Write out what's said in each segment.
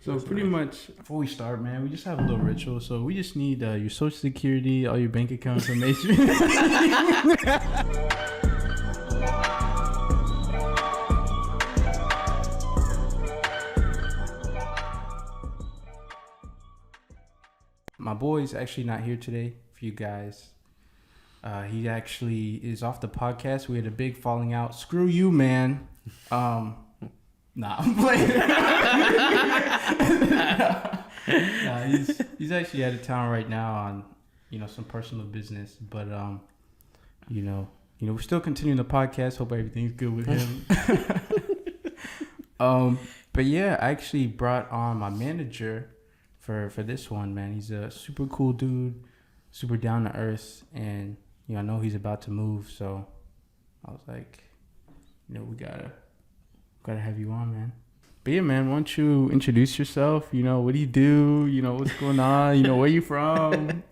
So pretty much before we start, man, we just have a little ritual. So we just need your social security, all your bank account information. My boy's actually not here today for you guys. He actually is off the podcast. We had a big falling out. Screw you, man. Nah, I'm playing. He's actually out of town right now on some personal business, but we're still continuing the podcast. Hope everything's good with him. But yeah, I actually brought on my manager for this one, man. He's a super cool dude, super down to earth, and I know he's about to move, so I was like, we gotta have you on, man. But yeah, man, why don't you introduce yourself? What do you do? What's going on? Where you from?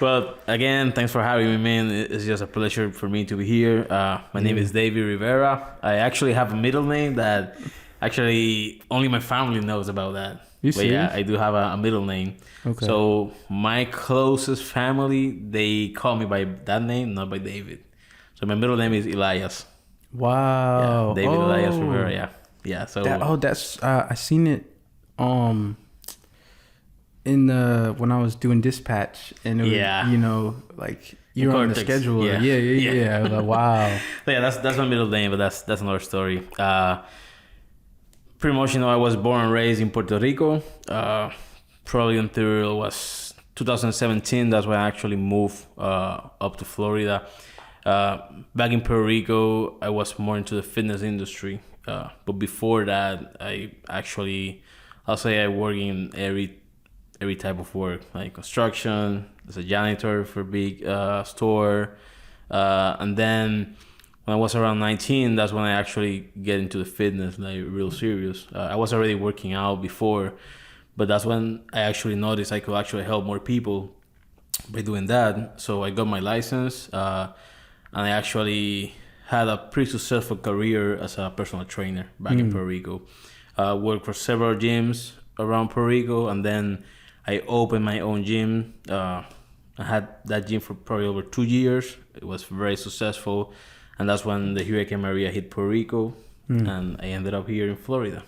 Well, again, thanks for having me, man. It's just a pleasure for me to be here. My name is David Rivera. I actually have a middle name that actually only my family knows about that. But yeah, I do have a middle name. Okay. So my closest family, they call me by that name, not by David. So my middle name is Elias. Wow. Yeah, David Elias Rivera, yeah. Yeah, so that's I seen it in when I was doing dispatch, and it was, like you're on the schedule. Yeah. I was like, wow. So yeah, that's my middle name, but that's another story. Pretty much, I was born and raised in Puerto Rico. Probably until it was 2017. That's when I actually moved up to Florida. Back in Puerto Rico, I was more into the fitness industry. But before that, I'll say I work in every type of work, like construction, as a janitor for a big store. And then when I was around 19, that's when I actually get into the fitness, like real serious. I was already working out before, but that's when I actually noticed I could actually help more people by doing that. So I got my license, and I actually had a pretty successful career as a personal trainer back in Puerto Rico. Worked for several gyms around Puerto Rico, and then I opened my own gym. I had that gym for probably over 2 years. It was very successful, and that's when the Hurricane Maria hit Puerto Rico, and I ended up here in Florida.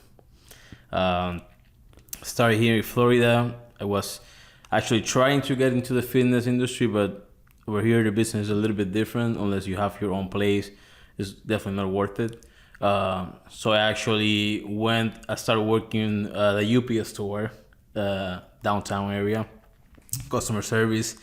Started here in Florida. I was actually trying to get into the fitness industry, but over here the business is a little bit different. Unless you have your own place, it's definitely not worth it. So I started working at the UPS store, downtown area, customer service.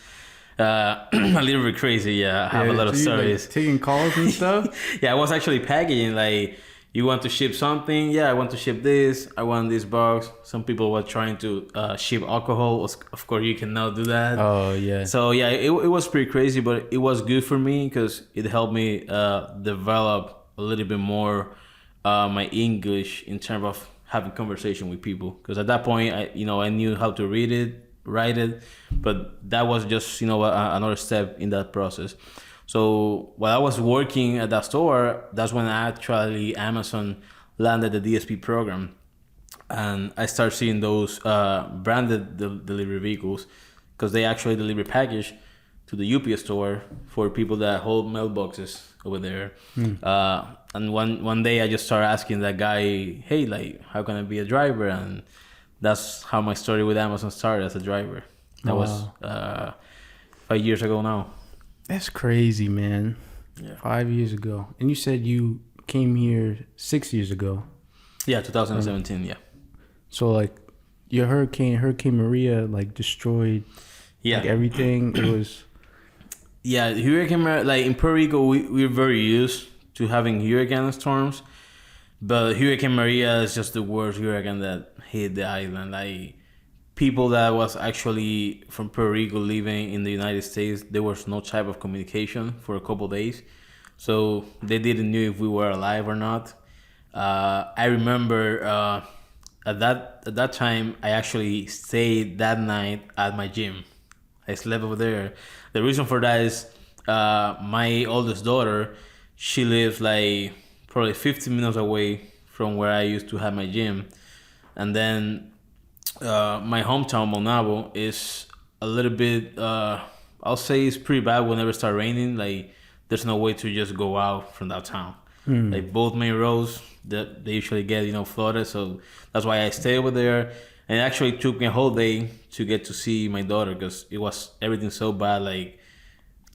A little bit crazy, yeah. I have a lot of stories. Like taking calls and stuff? Yeah, I was actually packaging, like, you want to ship something? Yeah, I want to ship this. I want this box. Some people were trying to ship alcohol. Of course, you cannot do that. Oh, yeah. So, yeah, it was pretty crazy, but it was good for me because it helped me develop a little bit more my English in terms of having conversation with people. Because at that point, I knew how to read it, write it, but that was just, another step in that process. So while I was working at that store, that's when actually Amazon landed the DSP program. And I started seeing those branded delivery vehicles because they actually deliver package to the UPS store for people that hold mailboxes over there. And one day I just started asking that guy, hey, like, how can I be a driver? And that's how my story with Amazon started, as a driver. That was 5 years ago now. That's crazy, man. Yeah. 5 years ago. And you said you came here 6 years ago. Yeah, 2017, yeah. So, like, your Hurricane Maria, like, destroyed like everything. It was... Yeah, Hurricane Maria, like, in Puerto Rico, we're very used to having hurricane storms. But Hurricane Maria is just the worst hurricane that hit the island. Like, people that was actually from Puerto Rico living in the United States, there was no type of communication for a couple of days. So they didn't know if we were alive or not. I remember at that time, I actually stayed that night at my gym. I slept over there. The reason for that is my oldest daughter, she lives like probably 15 minutes away from where I used to have my gym. and then my hometown Monabo is a little bit. I'll say it's pretty bad whenever it starts raining. Like there's no way to just go out from that town. Like both main roads that they usually get, flooded. So that's why I stay over there. And it actually took me a whole day to get to see my daughter because it was everything so bad, like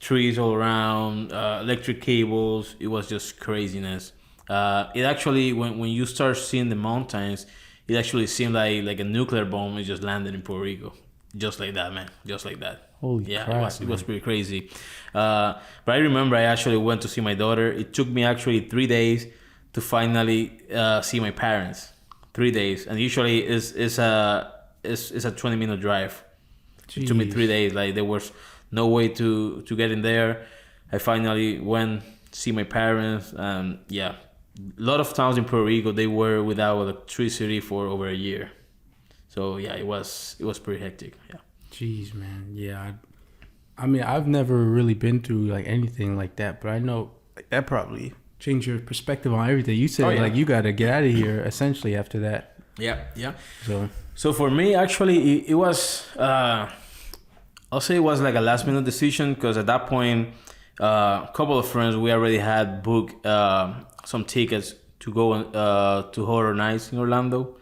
trees all around, electric cables. It was just craziness. It actually, when you start seeing the mountains, it actually seemed like a nuclear bomb is just landed in Puerto Rico. Just like that, man. Just like that. Holy crap, it was pretty crazy. But I remember I actually went to see my daughter. It took me actually 3 days to finally see my parents. 3 days, and usually it's a 20-minute drive. It took me 3 days. Like there was no way to get in there. I finally went see my parents, and a lot of towns in Puerto Rico they were without electricity for over a year. So it was pretty hectic. Yeah. Jeez, man. Yeah. I mean, I've never really been through like anything like that, but I know like, that probably changed your perspective on everything. You said like you got to get out of here essentially after that. Yeah. So for me, actually, it was. I'll say it was like a last minute decision because at that point, a couple of friends we already had booked some tickets to go to Horror Nights in Orlando.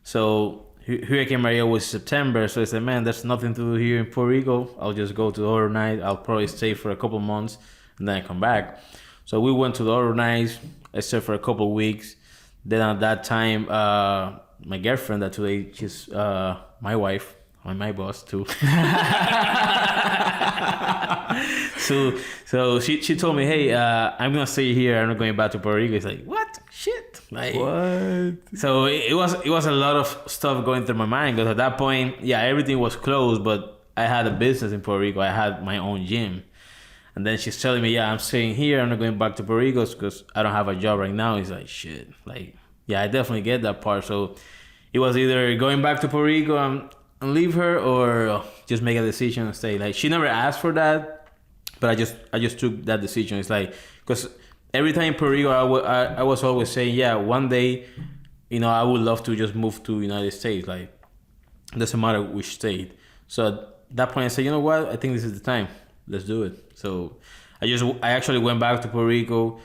So Hurricane Maria was September, so I said, man, there's nothing to do here in Puerto Rico. I'll just go to the Horror Night. I'll probably stay for a couple months and then I come back. So we went to the Horror Nights. I stayed for a couple of weeks. Then at that time, my girlfriend, that today she's my wife, my boss too. So she told me, hey, I'm gonna stay here. I'm not going back to Puerto Rico. It's like, what? Shit. Like what? So it was a lot of stuff going through my mind because at that point, everything was closed, but I had a business in Puerto Rico. I had my own gym. And then she's telling me, I'm staying here. I'm not going back to Puerto Rico because I don't have a job right now. It's like, shit. Like, I definitely get that part. So it was either going back to Puerto Rico and leave her or just make a decision and stay. Like, she never asked for that, but I just took that decision. It's like, because every time in Puerto Rico, I was always saying, one day, I would love to just move to United States. Like, it doesn't matter which state. So at that point, I said, you know what? I think this is the time. Let's do it. So I actually went back to Puerto Rico,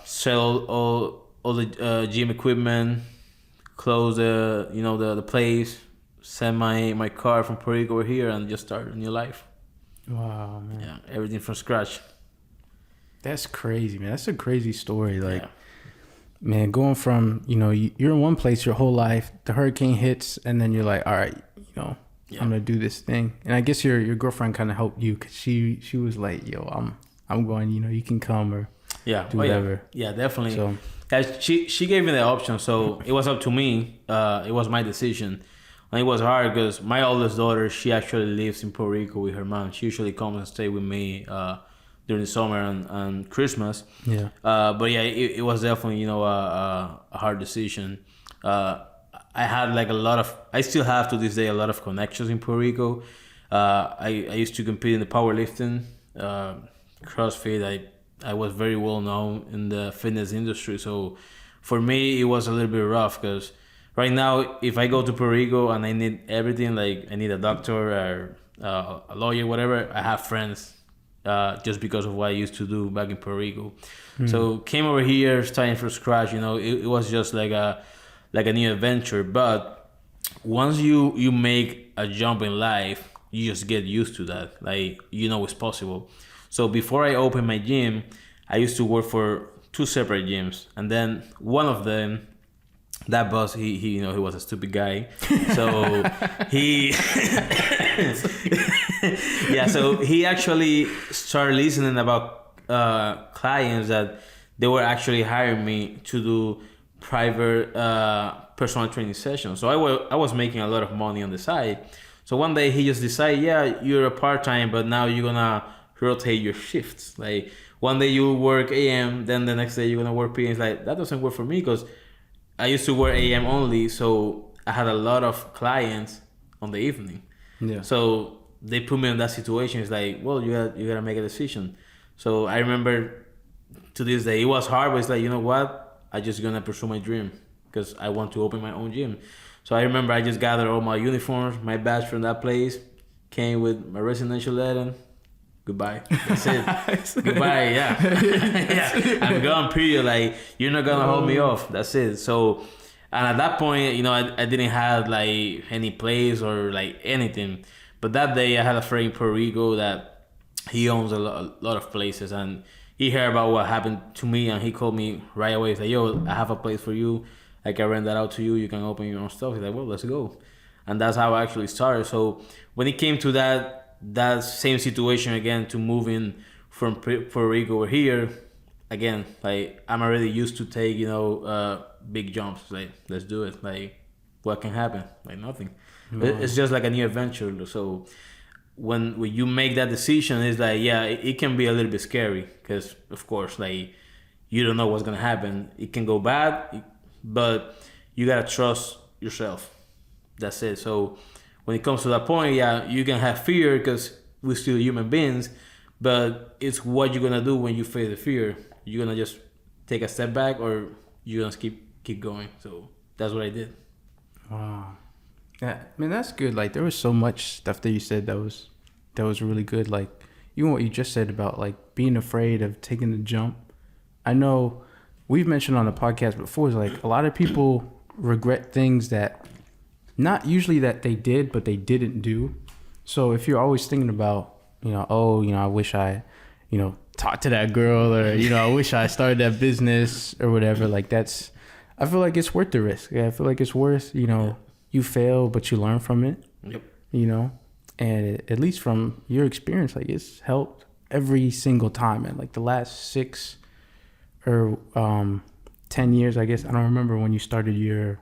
sell all the gym equipment, close the place, send my car from Puerto Rico over here, and just start a new life. Wow, man. Yeah, everything from scratch. That's crazy, man. That's a crazy story. Like, man, going from you're in one place your whole life, the hurricane hits, and then you're like, all right, I'm gonna do this thing. And I guess your girlfriend kind of helped you because she was like, yo, I'm going, you can come or do whatever. Yeah, definitely. So she gave me the option, so it was up to me. It was my decision, and it was hard because my oldest daughter, she actually lives in Puerto Rico with her mom. She usually comes and stay with me during the summer and Christmas. Yeah. But it was definitely a hard decision. I had like I still have to this day a lot of connections in Puerto Rico. I used to compete in the powerlifting, CrossFit. I was very well known in the fitness industry. So for me, it was a little bit rough because right now, if I go to Puerto Rico and I need everything, like I need a doctor or a lawyer, whatever, I have friends just because of what I used to do back in Puerto Rico. So came over here, starting from scratch, it was just like a new adventure. But once you make a jump in life, you just get used to that. Like, it's possible. So before I opened my gym, I used to work for 2 separate gyms. And then one of them, that boss, he was a stupid guy. So he, so he actually started listening about clients that they were actually hiring me to do private personal training sessions. So I was making a lot of money on the side. So one day he just decided, you're a part-time, but now you're gonna rotate your shifts. Like one day you work AM, then the next day you're gonna work PM. It's like, that doesn't work for me because I used to work AM only, so I had a lot of clients on the evening. Yeah. So they put me in that situation. It's like, well, you gotta make a decision. So I remember to this day, it was hard, but it's like, you know what? I'm just gonna pursue my dream because I want to open my own gym. So I remember I just gathered all my uniforms, my badge from that place, came with my residential letter. Goodbye. That's it. Goodbye. Yeah. Yeah. I'm gone. Period. Like, you're not gonna hold me off. That's it. So, and at that point, I didn't have like any place or like anything. But that day, I had a friend in Puerto Rico that he owns a lot of places, and he heard about what happened to me, and he called me right away. He's like, "Yo, I have a place for you. I can rent that out to you. You can open your own stuff." He's like, "Well, let's go." And that's how I actually started. So when it came to that same situation again, to moving from Puerto Rico over here, again, like, I'm already used to take big jumps. Like, let's do it. Like, what can happen? Like, nothing. No. It's just like a new adventure. So when you make that decision, it's like, yeah, it can be a little bit scary because, of course, like, you don't know what's gonna happen. It can go bad, but you gotta trust yourself. That's it. So when it comes to that point, yeah, you can have fear because we're still human beings, but it's what you're gonna do when you face the fear. You're gonna just take a step back, or you're gonna keep going. So that's what I did. Wow. Yeah, man, that's good. Like, there was so much stuff that you said that was really good. Like, even what you just said about like being afraid of taking the jump. I know we've mentioned on the podcast before, is like a lot of people regret things that not usually that they did, but they didn't do. So if you're always thinking about, I wish I, talked to that girl, or, I wish I started that business or whatever, like, I feel like it's worth the risk. Yeah, I feel like it's worth, you fail, but you learn from it. Yep. And at least from your experience, like, it's helped every single time. And like the last 6 or 10 years, I guess, I don't remember when you started your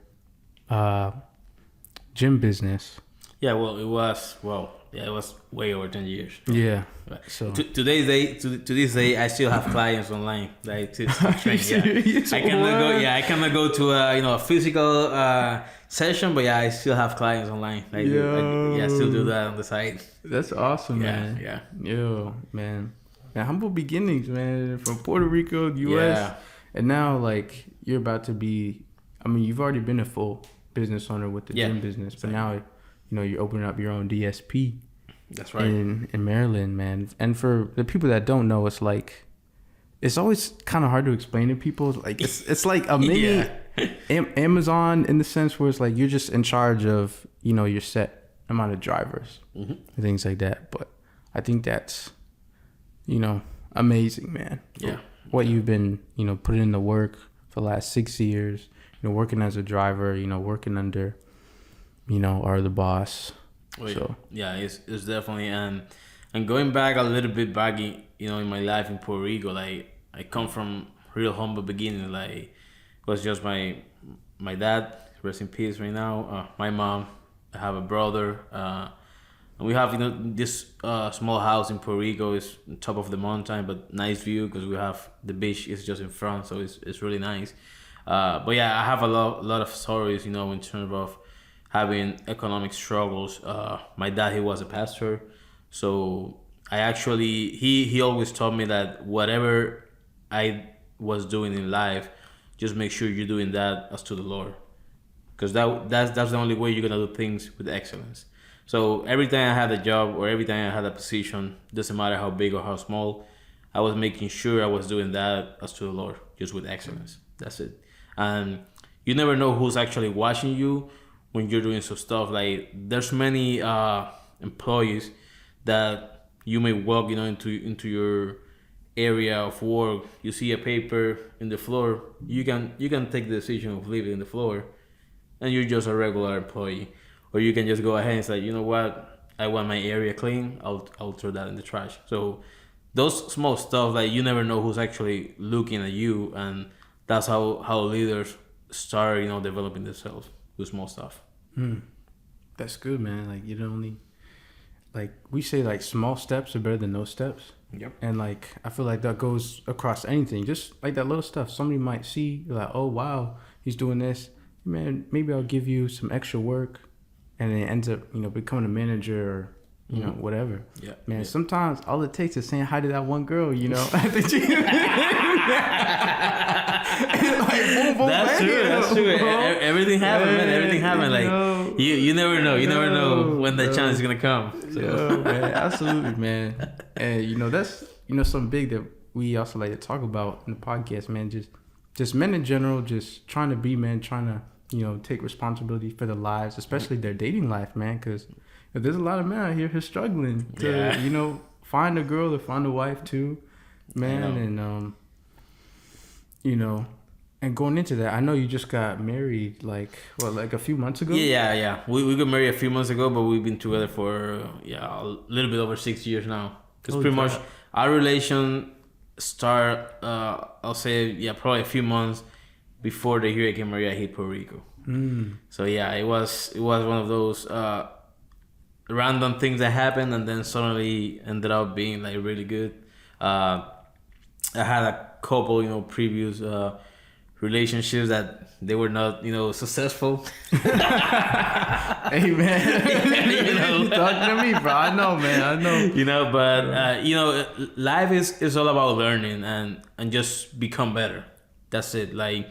gym business. Yeah, well, it was way over 10 years. Yeah. Right. So to this day, I still have clients online. Like, to train. Yeah. I cannot go to a physical session, but yeah, I still have clients online. Like, I still do that on the side. That's awesome, man. Yeah. Yo, man. Humble beginnings, man. From Puerto Rico, U.S. And now, like, you're about to be, you've already been a full business owner with the gym business, but now, you're opening up your own DSP. That's right. In Maryland, man. And for the people that don't know, it's like, it's always kind of hard to explain to people. Like, it's like a mini Amazon, in the sense where it's like you're just in charge of, your set amount of drivers and things like that. But I think that's, amazing, man. Yeah. What you've been, putting in the work for the last 6 years, working as a driver, working under, are the boss. So yeah, it's definitely, and going back a little bit back in my life in Puerto Rico, like, I come from real humble beginning. Like, it was just my dad, rest in peace right now, my mom. I have a brother, and we have this small house in Puerto Rico. It's on top of the mountain, but nice view because we have the beach is just in front, so it's really nice. But yeah, I have a lot of stories, in terms of having economic struggles. My dad, he was a pastor, so I actually he always told me that whatever I was doing in life, just make sure you're doing that as to the Lord, because that's the only way you're gonna do things with excellence. So every time I had a job or every time I had a position, doesn't matter how big or how small, I was making sure I was doing that as to the Lord, just with excellence. That's it. And you never know who's actually watching you when you're doing some stuff. Like, there's many employees that you may walk, into your area of work. You see a paper in the floor. You can take the decision of leaving the floor, and you're just a regular employee. Or you can just go ahead and say, you know what, I want my area clean. I'll throw that in the trash. So those small stuff, like, you never know who's actually looking at you, and that's how leaders start, developing themselves with small stuff. That's good, man. Like, you don't only, like, we say, like, small steps are better than no steps. Yep. And like, I feel like that goes across anything. Just like that little stuff. Somebody might see, like, oh wow, he's doing this. Man, maybe I'll give you some extra work, and it ends up, becoming a manager or whatever. Yeah. Man, sometimes all it takes is saying hi to that one girl, at the gym. Like, boom, boom, That's bang, true. That's true. bro. Everything happened, man. Everything happened. Like you never know. You never know when that yo. chance is gonna come. So. Yeah, man, absolutely, man. And that's something big that we also like to talk about in the podcast, man. Just men in general, just trying to be men, trying to take responsibility for their lives, especially their dating life, man. Because there's a lot of men out here who's struggling to find a girl or find a wife too, man. And and going into that, I know you just got married like a few months ago. Yeah. We got married a few months ago, but we've been together for a little bit over 6 years now. Because pretty much our relation start, I'll say probably a few months before the Hurricane Maria hit Puerto Rico. So it was one of those random things that happened, and then suddenly ended up being like really good. I had a couple previous relationships that they were not successful. Hey man, you talking to me, bro? I know, man. I know. But life is all about learning and just become better. That's it. Like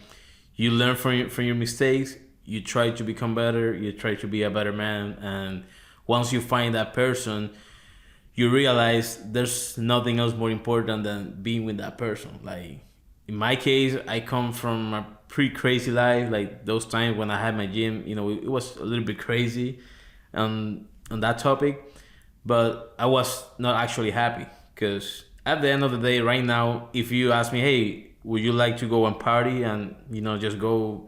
you learn from your mistakes. You try to become better. You try to be a better man. And once you find that person, you realize there's nothing else more important than being with that person. Like in my case, I come from a pretty crazy life. Like those times when I had my gym, it was a little bit crazy on that topic, but I was not actually happy because at the end of the day, right now, if you ask me, hey, would you like to go and party and just go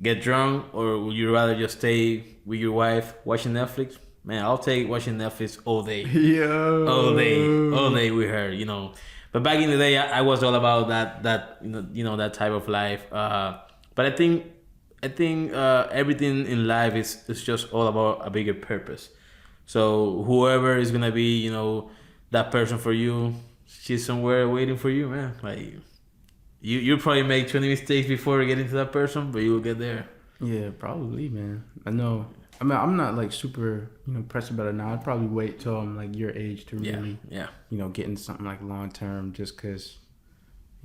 get drunk, or would you rather just stay with your wife watching Netflix? Man, I'll take watching Netflix all day. Yo. All day with her, But back in the day, I was all about that that type of life. But I think everything in life is just all about a bigger purpose. So whoever is gonna be, that person for you, she's somewhere waiting for you, man. Like you probably make 20 mistakes before getting to that person, but you'll get there. Yeah, probably, man. I know. I mean, I'm not like super, pressed about it now. I'd probably wait till I'm like your age to really, get into something like long term, just because,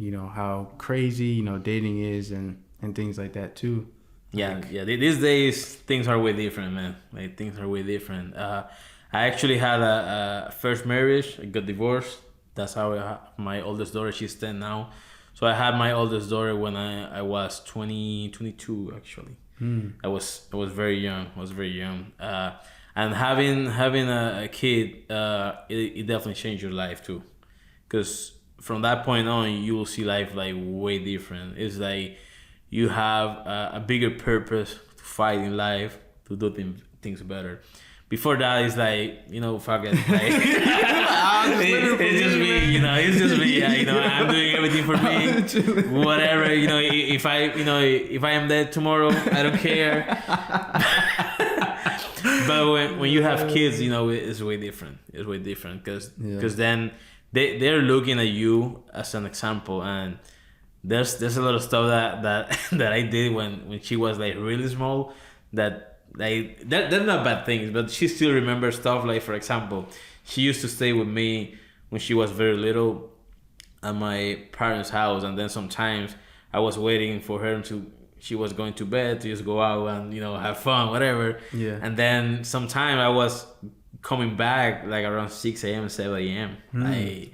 how crazy, dating is and things like that too. Yeah. These days things are way different, man. Like things are way different. I actually had a first marriage. I got divorced. That's how my oldest daughter. She's 10 now. So I had my oldest daughter when I was 22 actually. I was very young. And having a kid, it definitely changed your life too, because from that point on you will see life like way different. It's like you have a bigger purpose to fight in life, to do things better. Before that, it's like, fuck it. Like, it's just me. I'm doing everything for me. Whatever, if I am dead tomorrow, I don't care. But when you have kids, it's way different. It's way different because then they're looking at you as an example, and there's a lot of stuff that I did when she was like really small that. Like they're not bad things, but she still remembers stuff. Like, for example, she used to stay with me when she was very little at my parents' house, and then sometimes I was waiting for her she was going to bed to just go out and have fun, whatever. Yeah. And then sometime I was coming back like around 6 a.m. 7 a.m.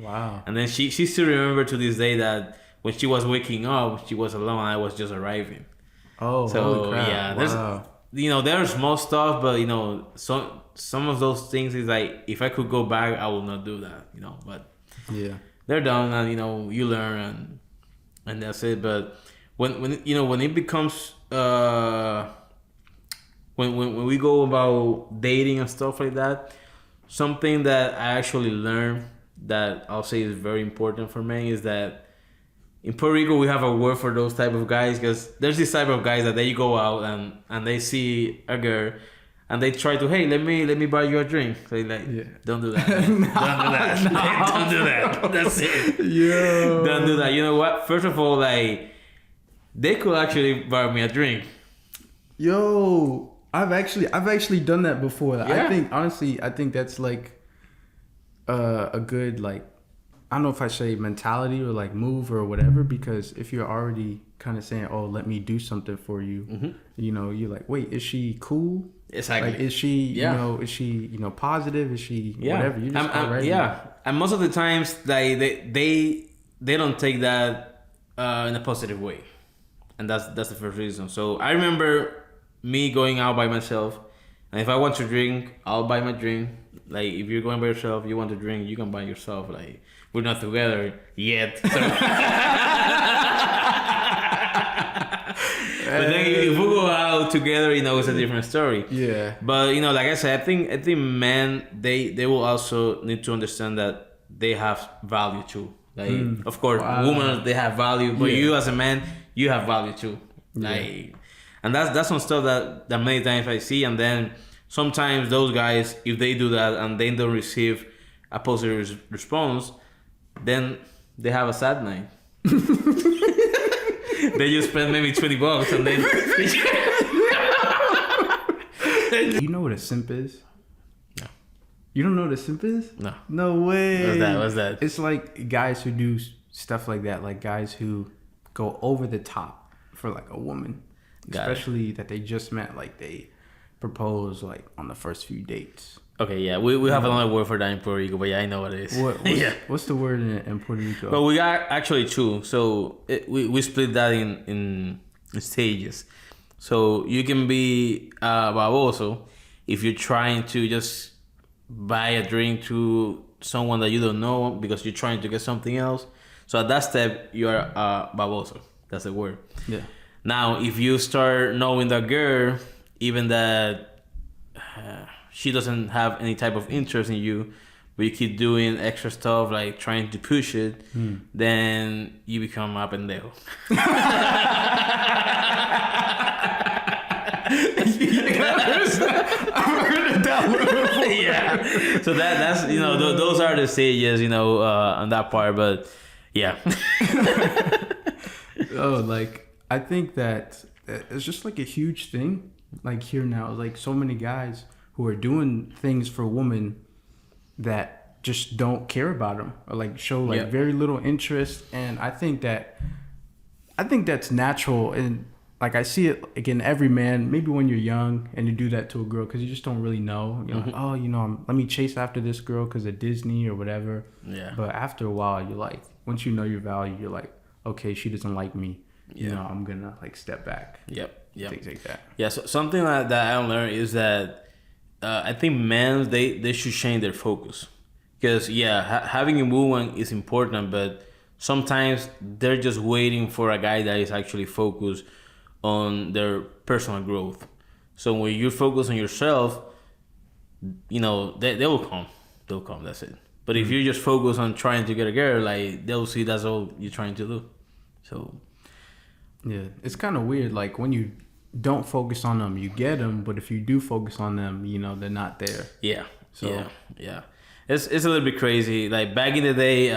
Wow. And then she still remember to this day that when she was waking up, she was alone. I was just arriving. Oh, so holy crap. Yeah, wow. There's small stuff, but some of those things is like, if I could go back, I would not do that. But yeah, they're done, and you learn, and that's it. But when it becomes when we go about dating and stuff like that, something that I actually learned that I'll say is very important for me is that in Puerto Rico, we have a word for those type of guys, because there's this type of guys that they go out and they see a girl and they try to, hey, let me buy you a drink. So like, don't do that. Don't do that. Don't do that. That's it. Yeah. Don't do that. You know what? First of all, like, they could actually buy me a drink. Yo, I've actually done that before. Yeah. I think that's like a good, like, I don't know if I say mentality or like move or whatever, because if you're already kind of saying, "Oh, let me do something for you," you know, you're like, "Wait, is she cool? Exactly. Like, is she, you know, is she, you know, positive? Is she whatever?" You just already, and most of the times they don't take that in a positive way, and that's the first reason. So I remember me going out by myself, and if I want to drink, I'll buy my drink. Like, if you're going by yourself, you want to drink, you can buy yourself. Like, we're not together yet. So. But then if we go out together, you know, it's a different story. Yeah. But, you know, like I said, I think men, they will also need to understand that they have value too. Like, of course, women, they have value, but you as a man, you have value too. Like, and that's some stuff that many times I see, and then sometimes those guys, if they do that and they don't receive a positive response, then they have a sad night. They just spend maybe $20 and then. You know what a simp is? No. You don't know what a simp is? No. No way. What's that? It's like guys who do stuff like that, like guys who go over the top for like a woman, especially that they just met, like they propose like on the first few dates. Okay, yeah, we have another word for that in Puerto Rico, but yeah, I know what it is. What's the word in Puerto Rico? But we got actually two, so we split that in stages. So you can be baboso if you're trying to just buy a drink to someone that you don't know because you're trying to get something else. So at that step, you're baboso. That's the word. Yeah. Now, if you start knowing that girl, even that she doesn't have any type of interest in you, but you keep doing extra stuff like trying to push it, then you become a pendejo. I've heard of that word before. Yeah. So that's you know those are the stages, you know, on that part, but yeah. Oh, like I think that it's just like a huge thing. Like here now, like so many guys who are doing things for women that just don't care about them or like show like very little interest. And I think that's natural. And like I see it again, every man, maybe when you're young and you do that to a girl because you just don't really know, you know, like, oh, you know, let me chase after this girl because of Disney or whatever. Yeah. But after a while, you're like, once you know your value, you're like, okay, she doesn't like me. You know, I'm gonna like step back. Yep. Things like that. Yeah. So something that I learned is that I think men they should change their focus, because having a woman is important, but sometimes they're just waiting for a guy that is actually focused on their personal growth. So when you focus on yourself, you know, they will come. They'll come. That's it. But if you just focus on trying to get a girl, like they'll see that's all you're trying to do. So. Yeah, it's kind of weird. Like when you don't focus on them, you get them. But if you do focus on them, you know, they're not there. Yeah. So yeah. It's a little bit crazy. Like back in the day,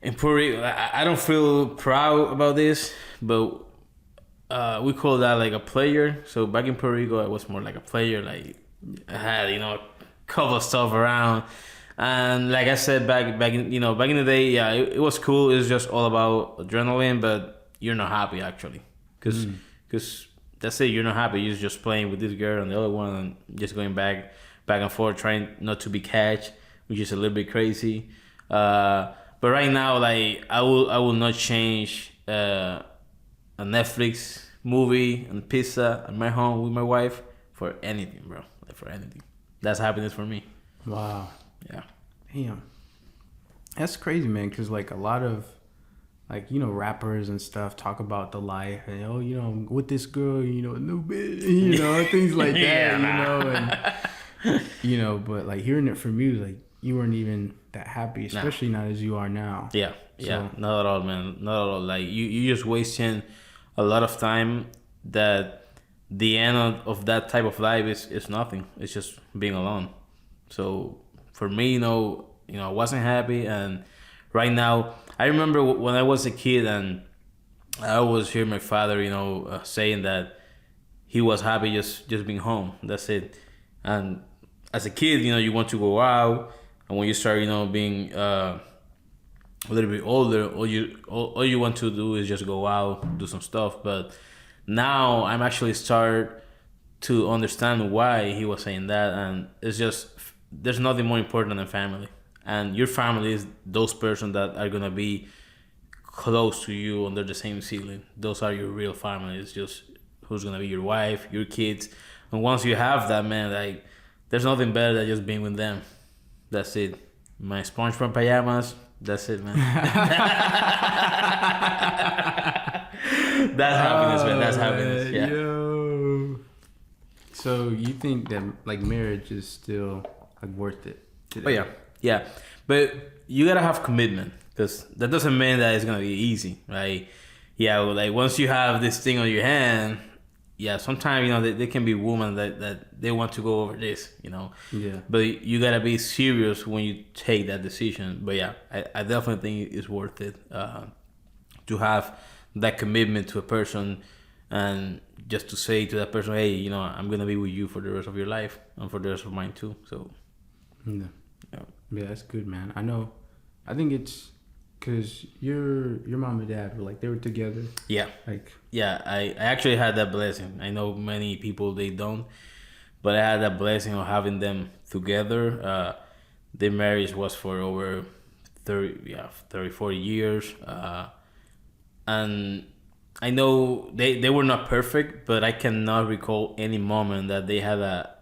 in Puerto Rico, I don't feel proud about this, but we call that like a player. So back in Puerto Rico, I was more like a player. Like I had, you know, a couple of stuff around. And like I said, back in the day, it was cool. It was just all about adrenaline, but you're not happy actually, because that's it. You're not happy. You're just playing with this girl and the other one, and just going back and forth, trying not to be catched, which is a little bit crazy. But right now, like I will not change a Netflix movie and pizza at my home with my wife for anything, bro. Like for anything. That's happiness for me. Wow. Yeah. Damn. That's crazy, man. Because like a lot of, like, you know, rappers and stuff talk about the life and, oh, you know, with this girl, you know, no bitch, you know, things like that, you know, and, you know, but like hearing it from you, like you weren't even that happy, especially not as you are now. Yeah, not at all, man, not at all. Like you just wasting a lot of time that the end of that type of life is nothing. It's just being alone. So for me, you know, I wasn't happy, and right now, I remember when I was a kid, and I always hear my father, you know, saying that he was happy just being home. That's it. And as a kid, you know, you want to go out, and when you start, you know, being a little bit older, all you want to do is just go out, do some stuff. But now I'm actually start to understand why he was saying that, and it's just there's nothing more important than family, and your family is those person that are gonna be close to you under the same ceiling. Those are your real family. It's just who's gonna be your wife, your kids, and once you have that, man, like there's nothing better than just being with them. That's it. My SpongeBob pajamas. That's it, man. That's happiness, man. That's happiness. Yeah. Yo. So you think that like marriage is still like worth it today? Oh yeah, yeah. But you gotta have commitment because that doesn't mean that it's gonna be easy, right? Yeah, well, like once you have this thing on your hand, yeah. Sometimes there can be women that they want to go over this, Yeah. But you gotta be serious when you take that decision. But yeah, I definitely think it's worth it to have that commitment to a person, and just to say to that person, hey, I'm gonna be with you for the rest of your life and for the rest of mine too. So Yeah. yeah, Yeah, that's good, man. I know. I think it's because your mom and dad were like they were together. yeah, Like yeah. I actually had that blessing. I know many people they don't, but I had that blessing of having them together. Their marriage was for over 40 years. And I know they were not perfect, but I cannot recall any moment that they had a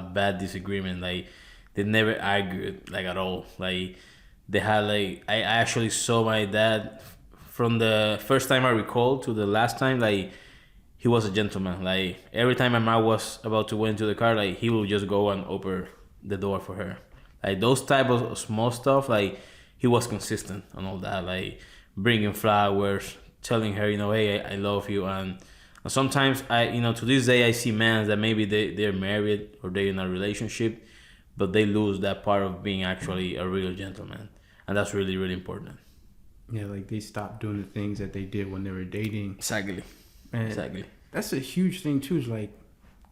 bad disagreement. Like they never argued like at all. Like they had like I actually saw my dad from the first time I recall to the last time. Like he was a gentleman. Like every time my mom was about to go into the car, like he would just go and open the door for her. Like those type of small stuff. Like he was consistent and all that. Like bringing flowers, telling her, hey, I love you, and sometimes to this day I see men that maybe they're married or they're in a relationship, but they lose that part of being actually a real gentleman, and that's really really important. yeah, like they stopped doing the things that they did when they were dating. Exactly. And Exactly. that's a huge thing too. Is like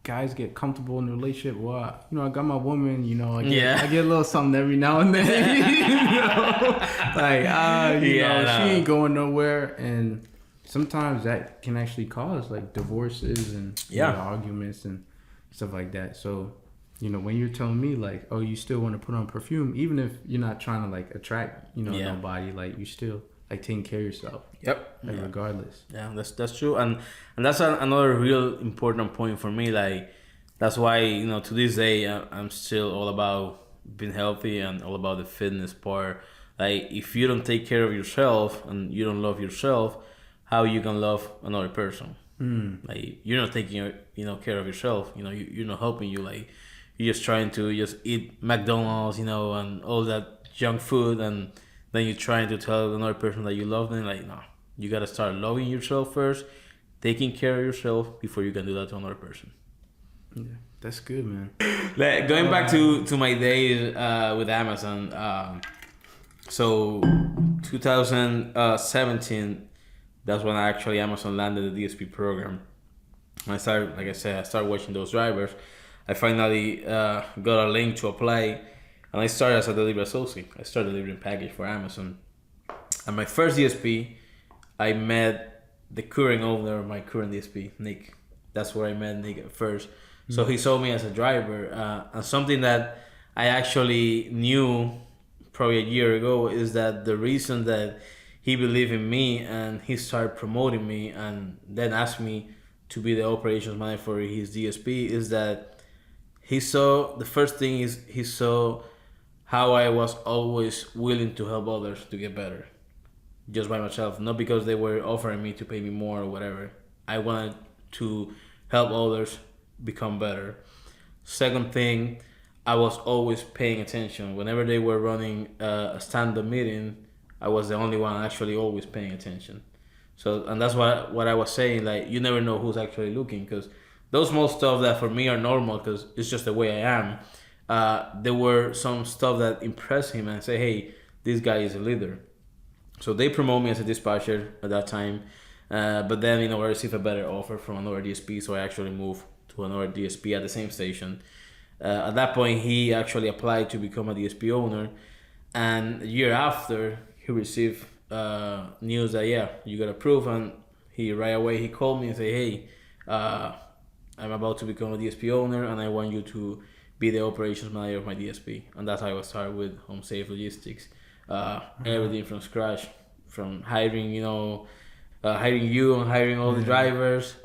guys get comfortable in the relationship. Well, I got my woman. I get a little something every now and then. She ain't going nowhere, and sometimes that can actually cause like divorces and arguments and stuff like that. So, when you're telling me like, oh, you still want to put on perfume, even if you're not trying to like attract, nobody, like you still like taking care of yourself. Yep. Like regardless. Yeah, that's true, and that's another real important point for me. Like that's why to this day I'm still all about being healthy and all about the fitness part. Like if you don't take care of yourself and you don't love yourself, how you can love another person? Like you're not taking care of yourself. You're not helping you. Like you're just trying to just eat McDonald's, and all that junk food, and then you're trying to tell another person that you love them. Like no. You gotta start loving yourself first, taking care of yourself before you can do that to another person. Yeah, that's good, man. Like, going back to my days with Amazon, so 2017, that's when actually Amazon landed the DSP program. I started, like I said, I started watching those drivers. I finally got a link to apply, and I started as a delivery associate. I started delivering package for Amazon. And my first DSP, I met the current owner of my current DSP, Nick. That's where I met Nick at first. So he saw me as a driver. And something that I actually knew probably a year ago is that the reason that he believed in me and he started promoting me and then asked me to be the operations manager for his DSP is that he saw how I was always willing to help others to get better. Just by myself, not because they were offering me to pay me more or whatever. I wanted to help others become better. Second thing, I was always paying attention. Whenever they were running a stand-up meeting, I was the only one actually always paying attention. So, and that's what I was saying, like, you never know who's actually looking, because those small stuff that for me are normal, because it's just the way I am, there were some stuff that impressed him and say, hey, this guy is a leader. So they promote me as a dispatcher at that time. But then, I received a better offer from another DSP, so I actually moved to another DSP at the same station. At that point, he actually applied to become a DSP owner. And a year after, he received news that yeah, you got approved, and right away he called me and said, hey, I'm about to become a DSP owner, and I want you to be the operations manager of my DSP. And that's how I started with Home Safe Logistics. Everything from scratch, from hiring, hiring you and hiring all the drivers,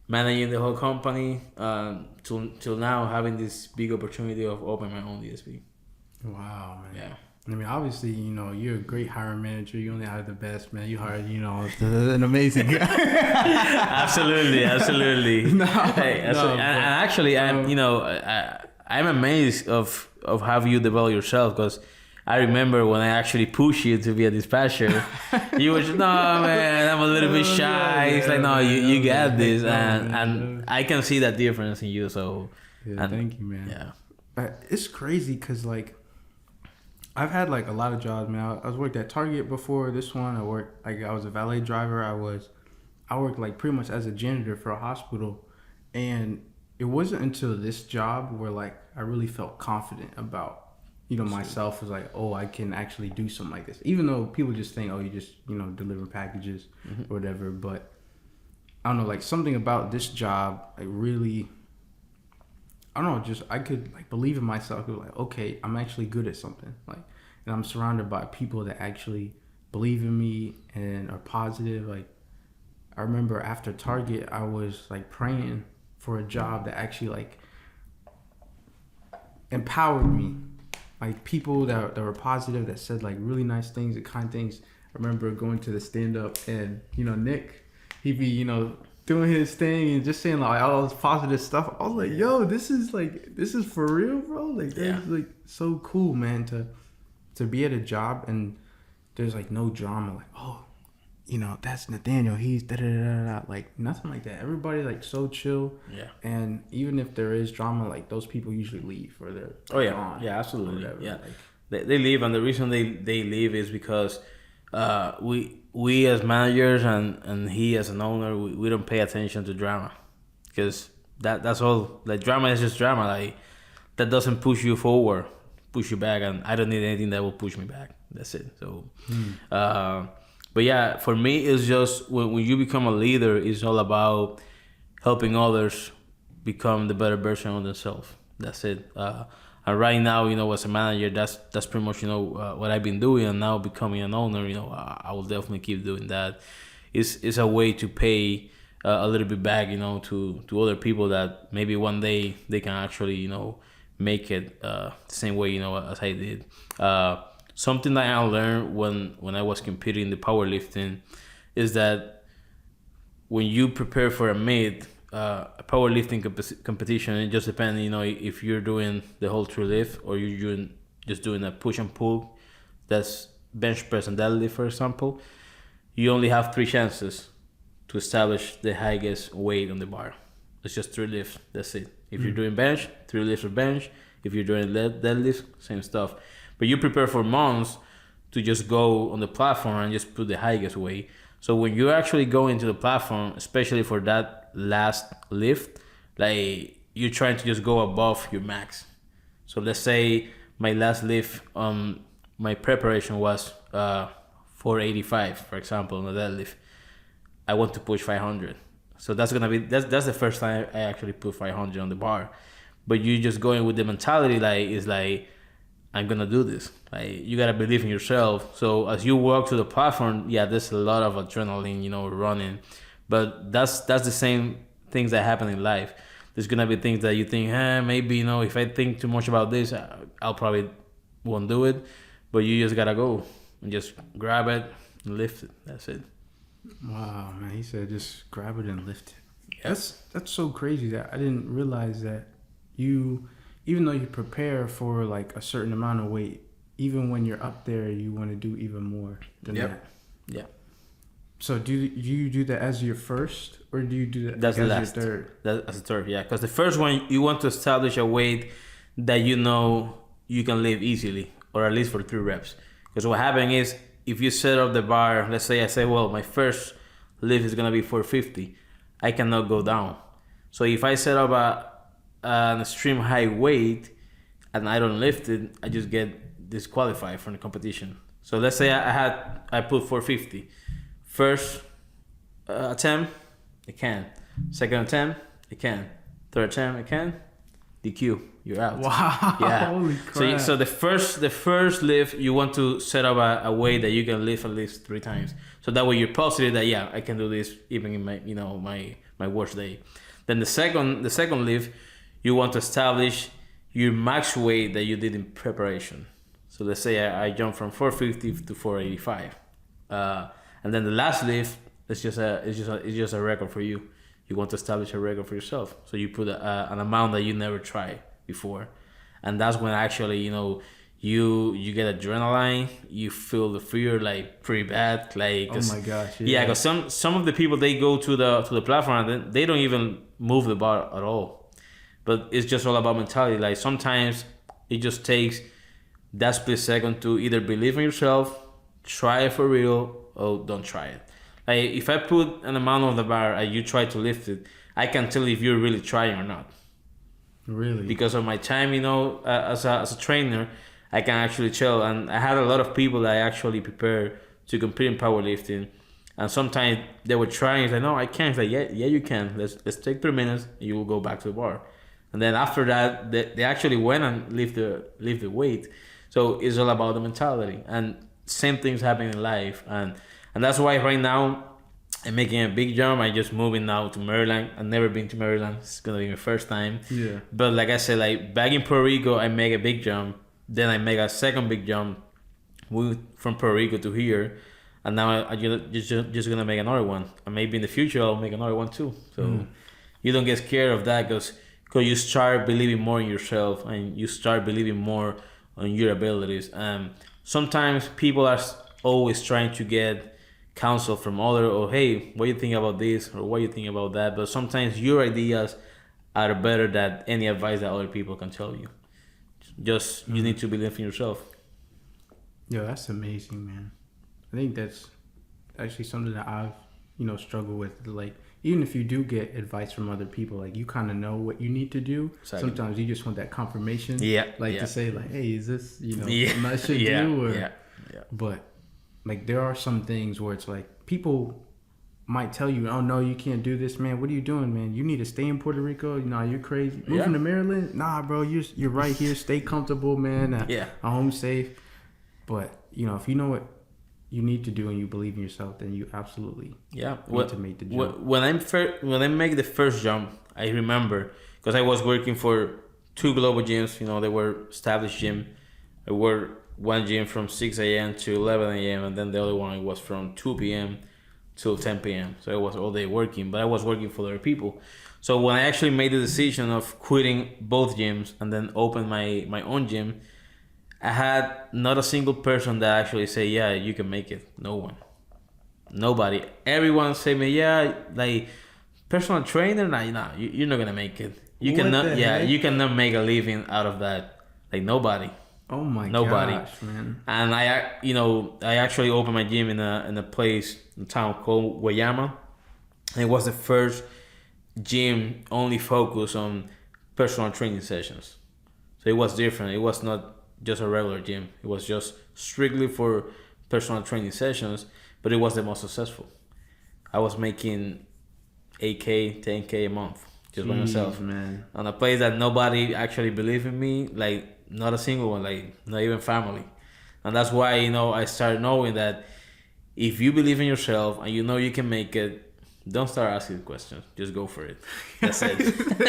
managing the whole company, till now having this big opportunity of opening my own DSP. Wow, man. Yeah. I mean, obviously, you're a great hiring manager. You only hire the best, man. You hired, an amazing guy. absolutely. No, Hey, no, and actually, I'm amazed of how you develop yourself, because I remember when I actually pushed you to be a dispatcher, you were just, no, man, I'm a little bit shy. It's like, no, you got this, and I can see that difference in you. So, thank you, man. Yeah, But it's crazy because I've had a lot of jobs, man. I was worked at Target before this one. I was a valet driver. I worked pretty much as a janitor for a hospital, and it wasn't until this job where I really felt confident about myself. Was oh, I can actually do something like this, even though people just think, oh, you just deliver packages or whatever. But I don't know, something about this job really, I don't know, just I could believe in myself. Okay, I'm actually good at something. And I'm surrounded by people that actually believe in me and are positive. I remember after Target, I was praying for a job that actually empowered me. People that were positive, that said really nice things and kind things. I remember going to the stand up, and Nick, he'd be doing his thing and just saying all this positive stuff. I was like, yo, this is for real, bro. That's so cool, man, to be at a job and there's no drama. Oh, that's Nathaniel. He's da da da da. Nothing like that. Everybody so chill. Yeah. And even if there is drama, those people usually leave or they're gone. Yeah, absolutely. Yeah, they leave, and the reason they leave is because we as managers and he as an owner, we don't pay attention to drama, because that's all. Drama is just drama. That doesn't push you forward, push you back, and I don't need anything that will push me back. That's it. So, but yeah, for me, it's just when you become a leader, it's all about helping others become the better version of themselves. That's it. And right now, as a manager, that's pretty much what I've been doing. And now becoming an owner, I will definitely keep doing that. It's a way to pay a little bit back, to other people that maybe one day they can actually, make it the same way, as I did. Something that I learned when I was competing in the powerlifting is that when you prepare for a meet, a powerlifting competition, it just depends, if you're doing the whole true lift or you're just doing a push and pull, that's bench press and deadlift, for example. You only have 3 chances to establish the highest weight on the bar. It's just 3 lifts, that's it. If you're doing bench, 3 lifts of bench. If you're doing deadlift, same stuff. But you prepare for months to just go on the platform and just put the highest weight. So when you actually go into the platform, especially for that last lift, you're trying to just go above your max. So let's say my last lift on my preparation was 485, for example, on the deadlift. I want to push 500. So that's the first time I actually put 500 on the bar. But you just going with the mentality I'm gonna do this. You gotta believe in yourself. So as you walk to the platform, yeah, there's a lot of adrenaline, running. But that's the same things that happen in life. There's gonna be things that you think, maybe, if I think too much about this, I'll probably won't do it. But you just gotta go and just grab it and lift it. That's it. Wow, man. He said just grab it and lift it. That's so crazy that I didn't realize that even though you prepare for a certain amount of weight, even when you're up there, you want to do even more than that. Yeah. So do you do that as your first, or do you do that as your third? That's the third, yeah. Because the first one, you want to establish a weight that you can lift easily, or at least for 3 reps. Because what happens is, if you set up the bar, let's say I say, well, my first lift is gonna be 450, I cannot go down. So if I set up an extreme high weight and I don't lift it, I just get disqualified from the competition. So let's say I put 450. First attempt, I can. Second attempt, I can. Third attempt, I can. DQ, you're out. Wow. Yeah. Holy crap. So the first lift, you want to set up a way that you can lift at least 3 times. So that way you're positive that yeah, I can do this even in my my worst day. Then the second lift, you want to establish your max weight that you did in preparation. So let's say I jump from 450 to 485, and then the last lift is just a record for you. You want to establish a record for yourself. So you put an amount that you never tried before, and that's when actually you get adrenaline. You feel the fear like pretty bad. Like oh my gosh. yeah, because some of the people, they go to the platform and they don't even move the bar at all. But it's just all about mentality. Like sometimes it just takes that split second to either believe in yourself, try it for real, or don't try it. Like if I put an amount on the bar and you try to lift it, I can tell if you're really trying or not. Really? Because of my time, as a trainer, I can actually tell. And I had a lot of people that I actually prepared to compete in powerlifting. And sometimes they were trying, it's like, no, I can't. It's like, yeah, you can. Let's take 3 minutes, and you will go back to the bar. And then after that, they actually went and lift the weight. So it's all about the mentality. And same things happen in life. And that's why right now I'm making a big jump. I just moving now to Maryland. I've never been to Maryland. It's gonna be my first time. Yeah. But like I said, like back in Puerto Rico, I make a big jump. Then I make a second big jump, move from Puerto Rico to here. And now I'm just gonna make another one. And maybe in the future I'll make another one too. So you don't get scared of that because you start believing more in yourself and you start believing more on your abilities. Sometimes people are always trying to get counsel from other, or hey, what do you think about this, or what do you think about that? But sometimes your ideas are better than any advice that other people can tell you. Just you need to believe in yourself. Yo, that's amazing, man. I think that's actually something that I've struggled with. Like, even if you do get advice from other people, like you kind of know what you need to do. Exactly. Sometimes you just want that confirmation. To say like, hey, is this something I should do? Or, But like there are some things where it's like people might tell you, oh no, you can't do this, man. What are you doing, man? You need to stay in Puerto Rico. You're crazy. Moving to Maryland? Nah, bro, you're right here. Stay comfortable, man. At home safe. But if you know what you need to do and you believe in yourself, then you absolutely need to make the jump. When I make the first jump, I remember because I was working for 2 global gyms. They were established gym. I worked one gym from 6 a.m. to 11 a.m. and then the other one was from 2 p.m. till 10 p.m. So I was all day working, but I was working for other people. So when I actually made the decision of quitting both gyms and then open my own gym, I had not a single person that actually say, yeah, you can make it. No one. Nobody. Everyone say me, yeah, like personal trainer, nah, you're not gonna make it. You cannot make a living out of that. Like nobody. Oh my gosh, man. And I actually opened my gym in a place in a town called Guayama. And it was the first gym only focused on personal training sessions. So it was different. It was not just a regular gym. It was just strictly for personal training sessions, but it was the most successful. I was making 8K, 10K a month just by myself. Man. On a place that nobody actually believed in me, like not a single one, like not even family. And that's why, I started knowing that if you believe in yourself and you can make it, don't start asking questions. Just go for it. That's it. Don't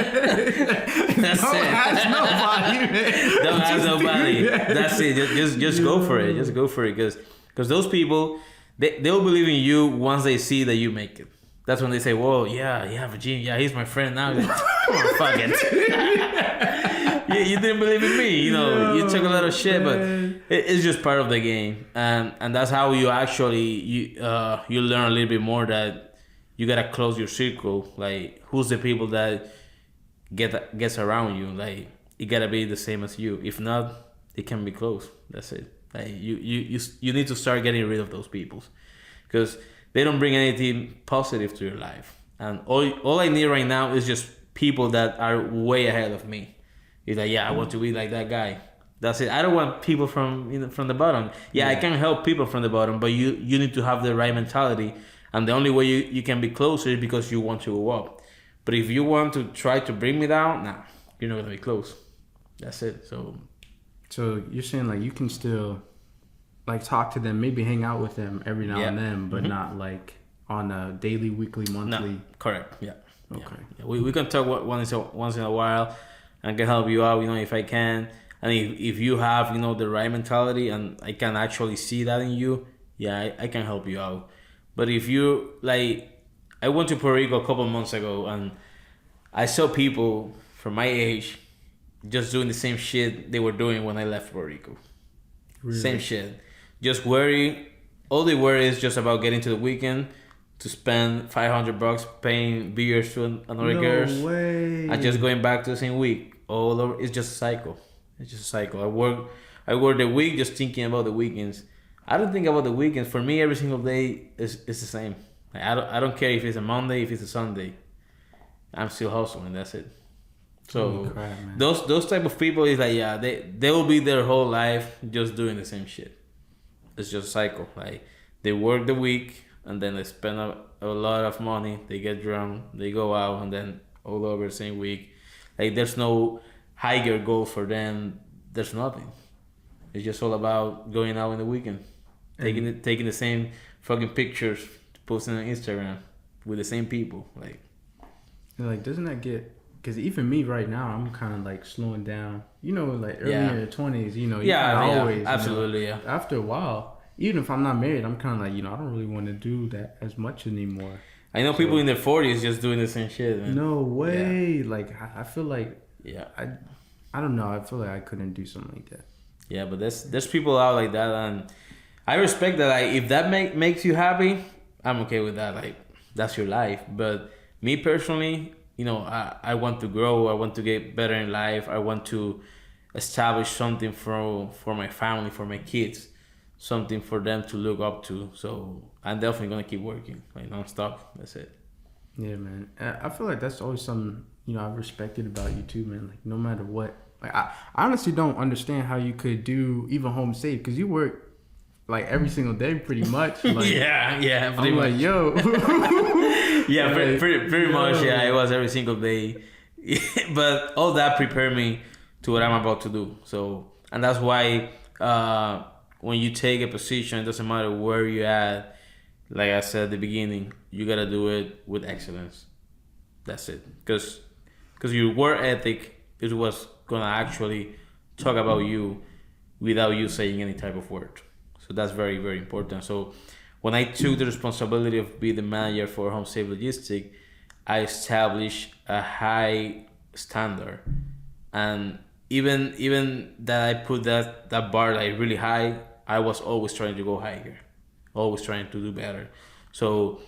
ask nobody, man. Don't ask nobody. That's it. Just go for it. Just go for it. Because those people, they'll believe in you once they see that you make it. That's when they say, whoa, yeah, you have a gym. Yeah, he's my friend now. Like, come on, fuck it. You didn't believe in me. You took a lot of shit, but it's just part of the game. And that's how you actually, you learn a little bit more that you gotta close your circle. Like, who's the people that gets around you? Like, it gotta be the same as you. If not, it can be close. That's it. Like, you need to start getting rid of those people, because they don't bring anything positive to your life. And all I need right now is just people that are way ahead of me. It's like, yeah, I want to be like that guy. That's it. I don't want people from from the bottom. Yeah, I can help people from the bottom, but you need to have the right mentality, and the only way you can be closer is because you want to go up. But if you want to try to bring me down, nah, you're not gonna be close. That's it. So you're saying like you can still like talk to them, maybe hang out with them every now and then, but not like on a daily, weekly, monthly. No, correct. Yeah. Okay. Yeah. We can talk once in a while, and can help you out. If I can. And if you have, the right mentality and I can actually see that in you, yeah, I can help you out. But if you, like, I went to Puerto Rico a couple months ago and I saw people from my age just doing the same shit they were doing when I left Puerto Rico. Really? Same shit. Just worry. All they worry is just about getting to the weekend to spend $500 paying beers to another girl. No way. And just going back to the same week. All over. It's just a cycle. It's just a cycle. I work the week just thinking about the weekends. I don't think about the weekends. For me, every single day is the same. Like, I don't care if it's a Monday, if it's a Sunday. I'm still hustling. That's it. So those type of people is like, yeah, they will be their whole life just doing the same shit. It's just a cycle. Like they work the week and then they spend a lot of money. They get drunk. They go out and then all over the same week. Like there's no higher goal for them. There's nothing. It's just all about going out in the weekend, taking the same fucking pictures, posting on Instagram with the same people. Like doesn't that get? Because even me right now, I'm kind of like slowing down. Like early in your 20s, always. Absolutely, yeah. After a while, even if I'm not married, I'm kind of like, I don't really want to do that as much anymore. I know people in their 40s just doing the same shit, man. No way. Yeah. Like I feel like. Yeah. I don't know. I feel like I couldn't do something like that. Yeah, but there's people out like that, and I respect that. Like, if that makes you happy, I'm okay with that. Like, that's your life. But me personally, I want to grow. I want to get better in life. I want to establish something for my family, for my kids, something for them to look up to. So I'm definitely gonna keep working, like nonstop. That's it. Yeah, man. I feel like that's always something I've respected about you too, man. Like no matter what, like I honestly don't understand how you could do even home safe because you work like every single day pretty much. Like, yeah. I'm much. Like, yo. Yeah, pretty much. Yeah, it was every single day. But all that prepared me to what I'm about to do. So, and that's why when you take a position, it doesn't matter where you're at. Like I said at the beginning, you gotta do it with excellence. That's it. Because your work ethic is what's gonna actually talk about you without you saying any type of word. So that's very, very important. So when I took the responsibility of being the manager for Home Safe Logistics, I established a high standard. And even that I put that bar like really high, I was always trying to go higher, always trying to do better. So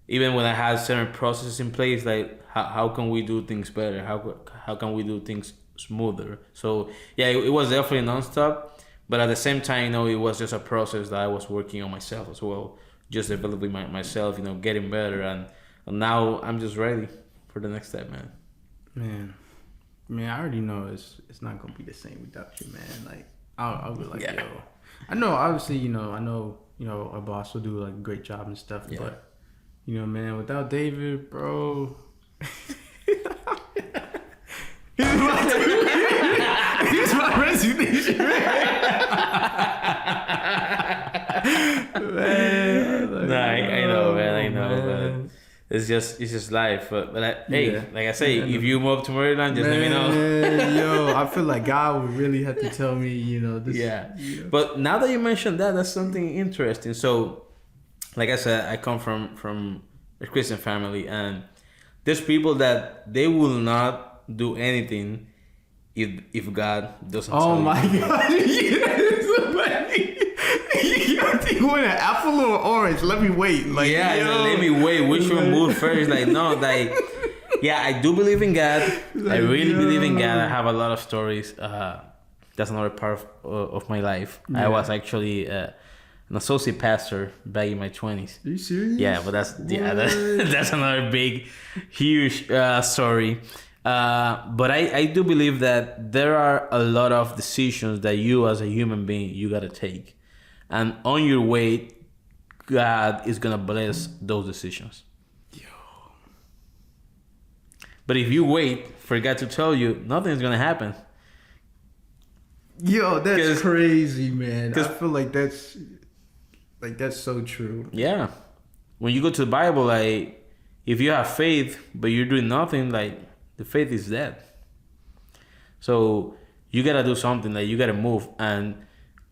even when I had certain processes in place, like how can we do things better? How can we do things smoother? So yeah, it was definitely nonstop. But at the same time, it was just a process that I was working on myself as well, just developing myself, getting better, and now I'm just ready for the next step, man. Man, I already know it's not gonna be the same without you, man. Like I'll be like, yo, I know, obviously, I know, our boss will do like a great job and stuff, but man, without David, bro. Here's my resignation, man. I know, man. It's just life. But like I say, if you move to Maryland, just let me know. Yo, I feel like God would really have to tell me, this. Yeah. But now that you mentioned that's something interesting. So, like I said, I come from a Christian family, and there's people that they will not do anything if God doesn't tell my you. God. You want an apple or orange? Let me wait. Like, let me wait. Which one move first? Like, no, like, yeah, I do believe in God. I really believe in God. I have a lot of stories. That's another part of my life. I was actually an associate pastor back in my 20s. Are you serious? Yeah, but that's another big, huge story. But I do believe that there are a lot of decisions that you as a human being you gotta take, and on your way, God is gonna bless those decisions. But if you wait for God to tell you, nothing's gonna happen. Yo, that's 'Cause- crazy, man. I 'cause- feel like that's so true. Yeah. When you go to the Bible, like, if you have faith but you're doing nothing, like, the faith is dead. So you gotta do something. Like, you gotta move, and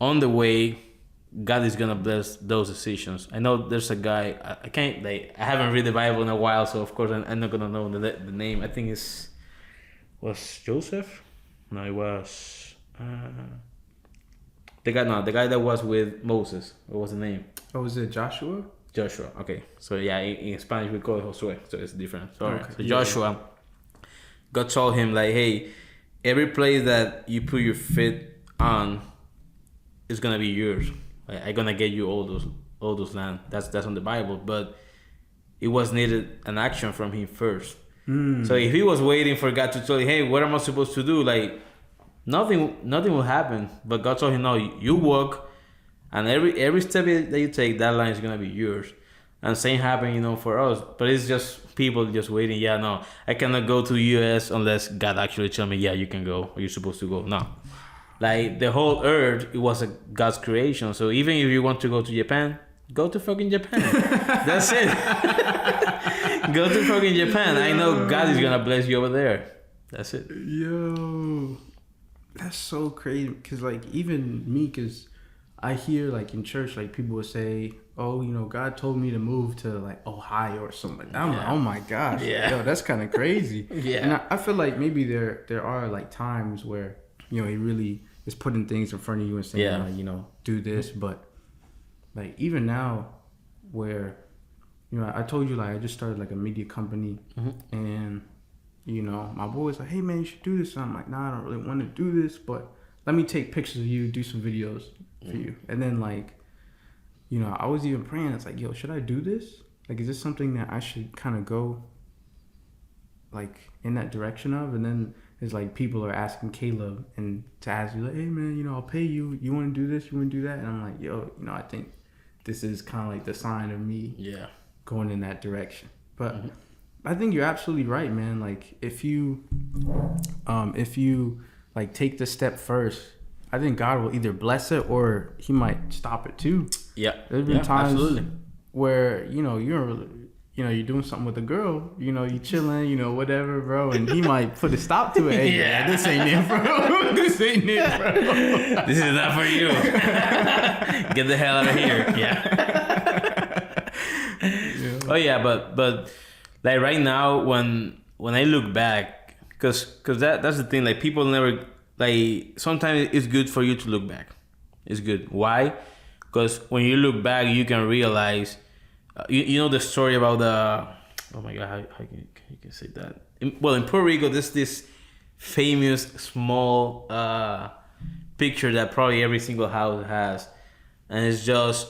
on the way, God is gonna bless those decisions. I know there's a guy. I can't, like, I haven't read the Bible in a while, so of course I'm not gonna know the name. I think was Joseph. No, it was the guy that was with Moses. What was the name? Oh, was it Joshua? Joshua. Okay, so yeah, in Spanish we call it Josué, so it's different. Sorry. Okay. So Joshua, God told him, like, hey, every place that you put your feet on is gonna be yours. Like, I'm gonna get you all those land. That's on the Bible, but it was needed an action from him first. So if he was waiting for God to tell him, hey, what am I supposed to do? Like, nothing will happen. But God told him, no, you walk, and every step that you take, that line is gonna be yours. And same happened, for us. But it's just people just waiting. Yeah, no, I cannot go to US unless God actually tell me, yeah, you can go, or you're supposed to go. No, like, the whole earth, it was God's creation. So even if you want to go to Japan, go to fucking Japan. That's it. Go to fucking Japan. I know God is gonna bless you over there. That's it. Yo, that's so crazy. Cause like even me, cause I hear like in church, like people would say, "Oh, God told me to move to like Ohio or something like that." I'm like, "Oh my gosh, Yeah. yo, that's kind of crazy." Yeah. And I feel like maybe there are like times where He really is putting things in front of you and saying, Yeah. like, do this, but like even now, where I told you, like, I just started like a media company, and my boy's like, "Hey man, you should do this." And I'm like, "Nah, I don't really want to do this, but let me take pictures of you, do some videos for you." And then like, I was even praying. It's like, yo, should I do this? Like, is this something that I should kind of go like in that direction of? And then it's like people are asking Caleb and to ask you like, "Hey man, I'll pay you. You want to do this? You want to do that?" And I'm like, yo, I think this is kind of like the sign of me going in that direction. But I think you're absolutely right, man. Like if you like take the step first, I think God will either bless it or He might stop it too. Yeah. There's been times absolutely. where you're doing something with a girl, you chilling, whatever, bro, and He might put a stop to it. Hey, Yeah. man, this ain't it, bro. This ain't it, bro. This is not for you. Get the hell out of here. Yeah. Oh yeah, but like right now when I look back, cause that's the thing. Like people never like. Sometimes it's good for you to look back. It's good. Why? Because when you look back, you can realize. You know the story about the. Oh my God! How you can say that? In Puerto Rico, there's this famous small picture that probably every single house has, and it's just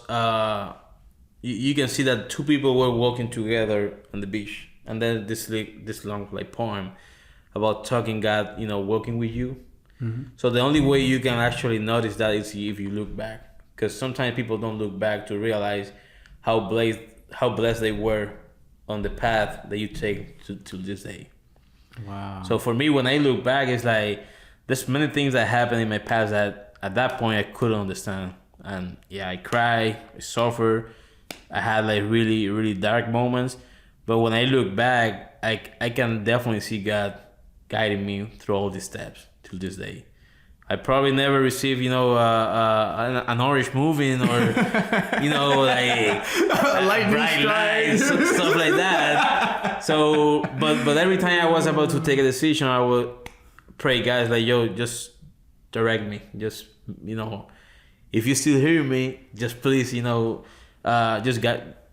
you can see that two people were walking together on the beach, and then this long like poem about talking God, walking with you. So the only way you can actually notice that is if you look back, because sometimes people don't look back to realize how blessed they were on the path that you take to this day. Wow. So for me, when I look back, it's like there's many things that happened in my past that at that point I couldn't understand, and I cried, I suffered, I had like really really dark moments. But when I look back, I can definitely see God guiding me through all these steps till this day. I probably never received, an orange moving or, like bright lights, stuff like that. So, but every time I was about to take a decision, I would pray, guys, like, yo, just direct me. Just, if you still hear me, just please, just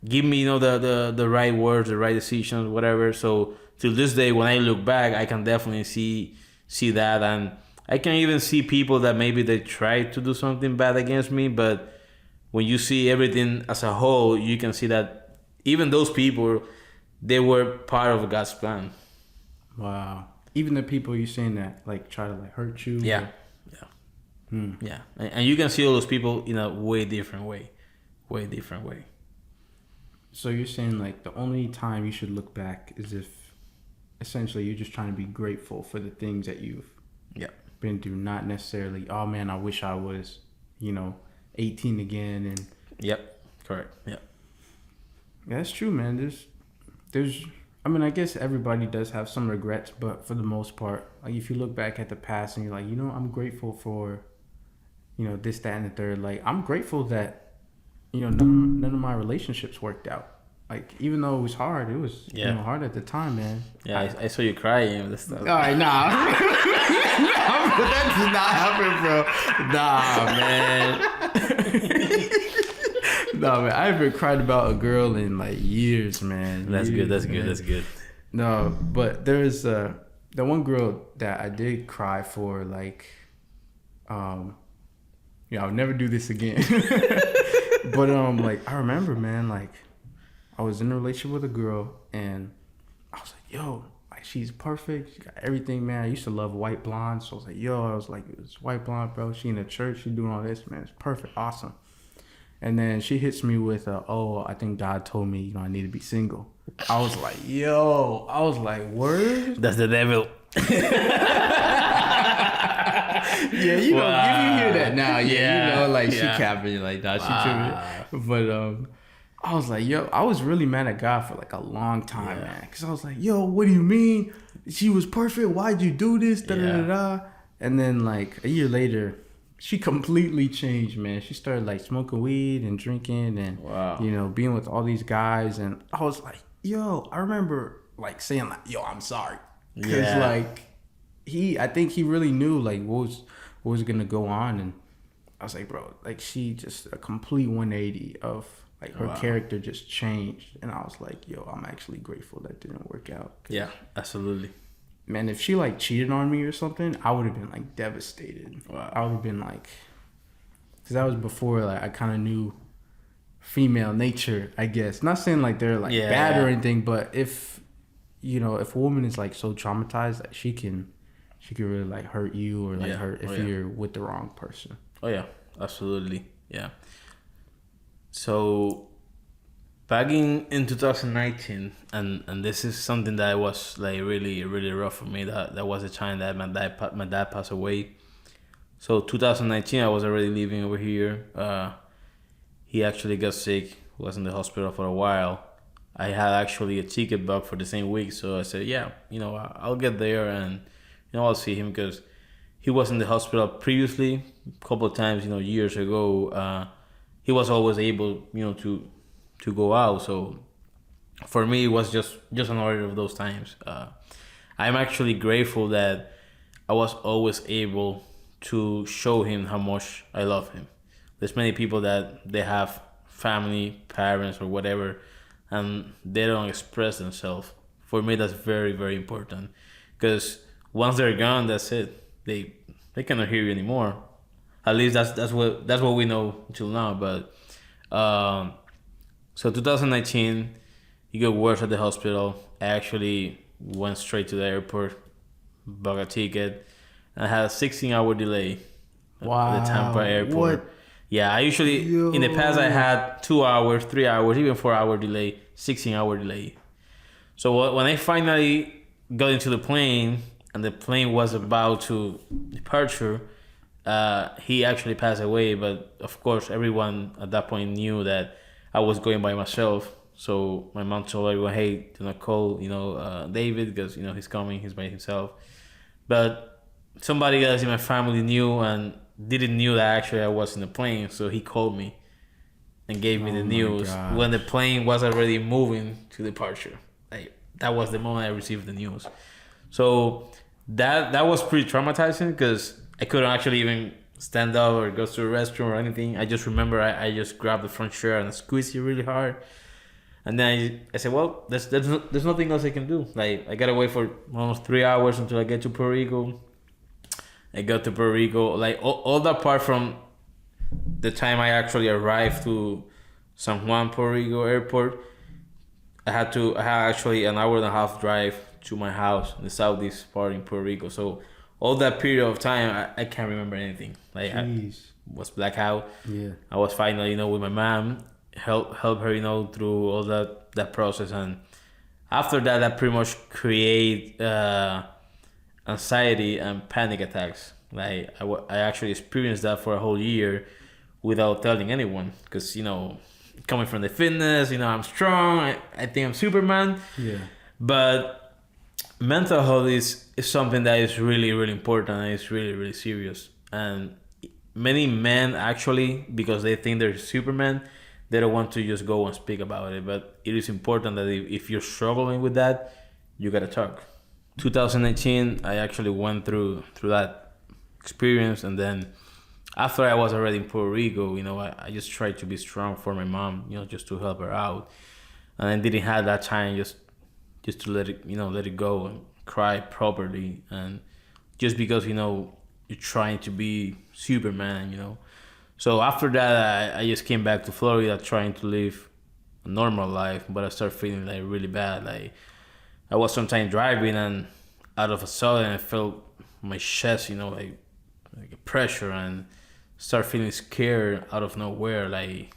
give me, the right words, the right decisions, whatever. So till this day, when I look back, I can definitely see that, and I can even see people that maybe they tried to do something bad against me, but when you see everything as a whole, you can see that even those people, they were part of God's plan. Wow. even the people you're saying that like try to like hurt you. Yeah, or- yeah, Hmm. yeah. And you can see all those people in a way different way. So you're saying like the only time you should look back is if essentially you're just trying to be grateful for the things that you've Yeah. been through, not necessarily, oh man, I wish I was, 18 again. And Yep. Correct. Yeah. yeah, that's true, man. There's, I mean, I guess everybody does have some regrets, but for the most part, like if you look back at the past and you're like, I'm grateful for, this, that, and the third. Like I'm grateful that, none of my relationships worked out. Like even though it was hard, it was hard at the time, man. Yeah. I saw you crying and stuff. All right, nah. That did not happen, bro. Nah, man. Nah, man. I haven't cried about a girl in like years, man. That's Years, good. That's man. good. That's good. No, but there's the one girl that I did cry for, like, I'll never do this again. But like I remember, man, like I was in a relationship with a girl and I was like, yo, like she's perfect. She got everything, man. I used to love white blonde. So I was like, it's white blonde, bro. She in the church. She doing all this, man. It's perfect. Awesome. And then she hits me with, I think God told me, I need to be single. I was like, word? That's the devil. Yeah, if you hear that now, she Yeah. capping, like, nah, she tripping. But I was like, I was really mad at God for like a long time, man. Because I was like, what do you mean? She was perfect. Why'd you do this? Da, da, da, da. And then like a year later, she completely changed, man. She started like smoking weed and drinking and, being with all these guys. And I was like, I remember like saying like, I'm sorry. Because like I think he really knew like what was going to go on. And I was like, bro, like she just a complete 180 of like her character just changed. And I was like, I'm actually grateful that didn't work out. Yeah, absolutely. Man, if she like cheated on me or something, I would have been like devastated. Wow. I would have been like, because that was before like I kind of knew female nature, I guess. Not saying like they're like bad or anything, but if if a woman is like so traumatized, like she can really like hurt you or like hurt if you're with the wrong person. Oh yeah, absolutely. Yeah. So back in 2019, and this is something that was like really, really rough for me. That was the time that my dad passed away. So 2019, I was already living over here. He actually got sick, was in the hospital for a while. I had actually a ticket booked for the same week, so I said, I'll get there and I'll see him, because he was in the hospital previously a couple of times, years ago. He was always able, to go out. So for me, it was just another of those times. I'm actually grateful that I was always able to show him how much I love him. There's many people that they have family, parents, or whatever, and they don't express themselves. For me, that's very, very important, because once they're gone, that's it. They cannot hear you anymore. At least that's what we know until now. But so 2019, he got worse at the hospital. I actually went straight to the airport, bought a ticket, and I had a 16-hour delay at the Tampa airport. What? Yeah, I usually in the past I had 2 hours, 3 hours, even 4-hour delay, 16-hour delay. So when I finally got into the plane and the plane was about to departure, he actually passed away. But of course, everyone at that point knew that I was going by myself. So my mom told everyone, "Hey, do not call, David, because he's coming. He's by himself." But somebody else in my family knew and didn't knew that actually I was in the plane. So he called me and gave me the news when the plane was already moving to departure. Like that was the moment I received the news. So that was pretty traumatizing, because I couldn't actually even stand up or go to a restroom or anything. I just remember I just grabbed the front chair and squeezed it really hard. And then I said, well, there's nothing else I can do. Like I gotta wait for almost 3 hours until I get to Puerto Rico. I got to Puerto Rico, like all that part from the time I actually arrived to San Juan, Puerto Rico airport. I had actually an hour and a half drive to my house in the southeast part in Puerto Rico. So all that period of time, I can't remember anything. Like I Jeez. was blackout. Yeah. I was fighting, with my mom, help her, through all that process, and after that, that pretty much create anxiety and panic attacks. Like I actually experienced that for a whole year without telling anyone, because coming from the fitness, I'm strong. I think I'm Superman. Yeah. But mental health is something that is really, really important, and it's really, really serious. And many men actually, because they think they're Superman, they don't want to just go and speak about it. But it is important that if you're struggling with that, you gotta talk. 2018, I actually went through that experience, and then after I was already in Puerto Rico, I just tried to be strong for my mom, just to help her out, and I didn't have that time just to let it go and cry properly, and just because you're trying to be Superman. So after that, I just came back to Florida trying to live a normal life, but I started feeling like really bad. Like I was sometimes driving, and out of a sudden I felt my chest, like a pressure, and start feeling scared out of nowhere, like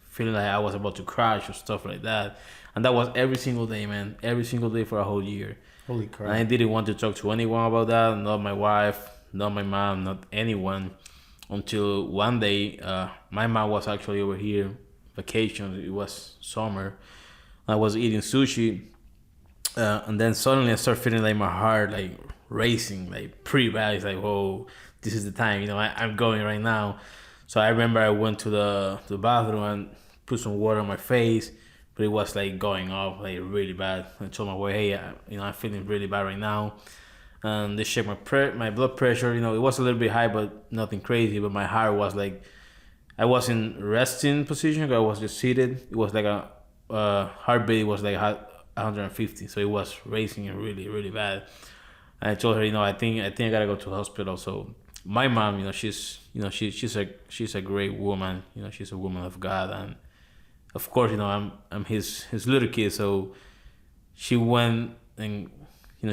feeling like I was about to crash or stuff like that. And that was every single day, man. Every single day for a whole year. Holy crap. And I didn't want to talk to anyone about that. Not my wife, not my mom, not anyone. Until one day, my mom was actually over here, vacation. It was summer. I was eating sushi. And then suddenly I started feeling like my heart like racing, like pretty bad. It's like, whoa, this is the time. I'm going right now. So I remember I went to the bathroom and put some water on my face, but it was like going off like really bad. I told my wife, hey, I'm feeling really bad right now. And they checked my blood pressure. It was a little bit high, but nothing crazy. But my heart was like, I was in resting position. I was just seated. It was like a heartbeat was like 150, so it was racing really, really bad. And I told her, I think I gotta go to the hospital. So my mom, she's a great woman. She's a woman of God, and of course, I'm his little kid. So she went and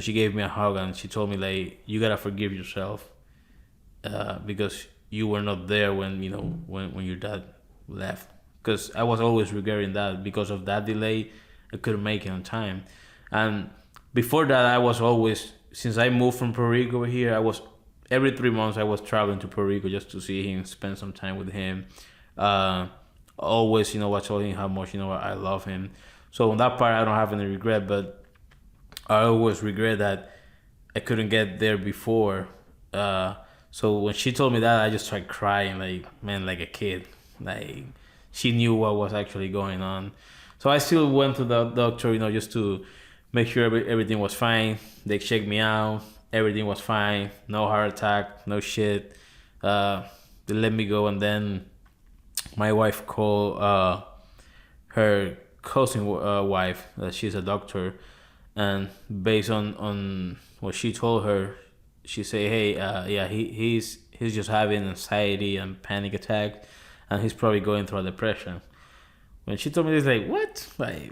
she gave me a hug, and she told me like, you gotta forgive yourself, because you were not there when when your dad left. Because I was always regretting that because of that delay, I couldn't make it on time. And before that, I was always, since I moved from Puerto Rico over here, I was every 3 months I was traveling to Puerto Rico just to see him, spend some time with him. Always, I told him how much I love him. So on that part, I don't have any regret, but I always regret that I couldn't get there before. So when she told me that, I just started crying, like, man, like a kid. Like, she knew what was actually going on. So I still went to the doctor, just to make sure everything was fine. They checked me out. Everything was fine. No heart attack, no shit. They let me go, and then my wife called her cousin wife. She's a doctor, and based on what she told her, she said, "Hey, yeah, he's just having anxiety and panic attack, and he's probably going through a depression." When she told me this, like, what? Like,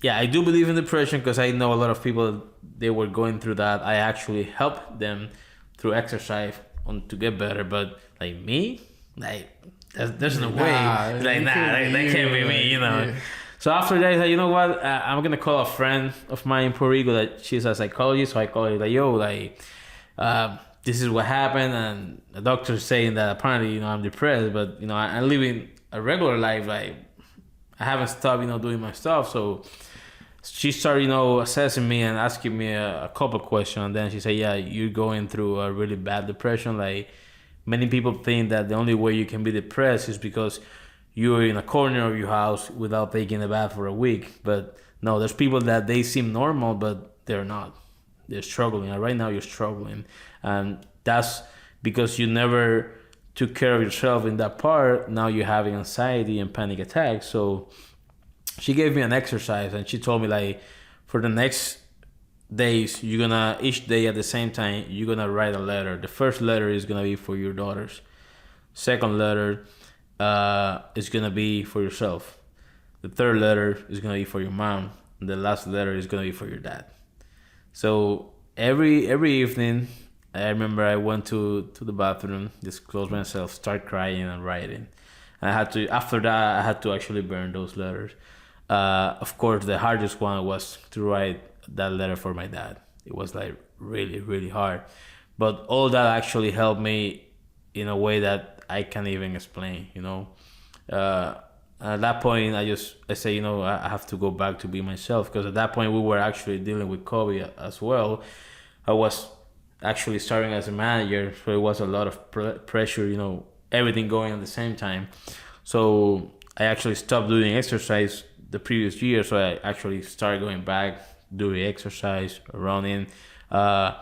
yeah, I do believe in depression because I know a lot of people, they were going through that. I actually helped them through exercise to get better. But like me, like there's no way. Like that can't be me, Yeah. So after that, I said, you know what? I'm gonna call a friend of mine in Puerto Rico that she's a psychologist. So I call her like, yo, like, this is what happened, and the doctor's saying that apparently, I'm depressed, but I'm living a regular life, like. I haven't stopped, doing my stuff. So she started, assessing me and asking me a couple questions. And then she said, yeah, you're going through a really bad depression. Like, many people think that the only way you can be depressed is because you're in a corner of your house without taking a bath for a week. But no, there's people that they seem normal, but they're not. They're struggling. And right now you're struggling. And that's because you never took care of yourself in that part. Now you're having anxiety and panic attacks. So she gave me an exercise, and she told me, like, for the next days, you're gonna, each day at the same time, you're gonna write a letter. The first letter is gonna be for your daughters. Second letter is gonna be for yourself. The third letter is gonna be for your mom. And the last letter is gonna be for your dad. So every evening, I remember I went to the bathroom, just close myself, start crying and writing. And I had to after that I had to actually burn those letters. Of course, the hardest one was to write that letter for my dad. It was like really hard, but all that actually helped me in a way that I can't even explain. Uh, at that point, I say, I have to go back to be myself, because at that point we were actually dealing with COVID as well. I was actually starting as a manager, so it was a lot of pressure, everything going at the same time. So I actually stopped doing exercise the previous year, so I actually started going back, doing exercise, running. Uh,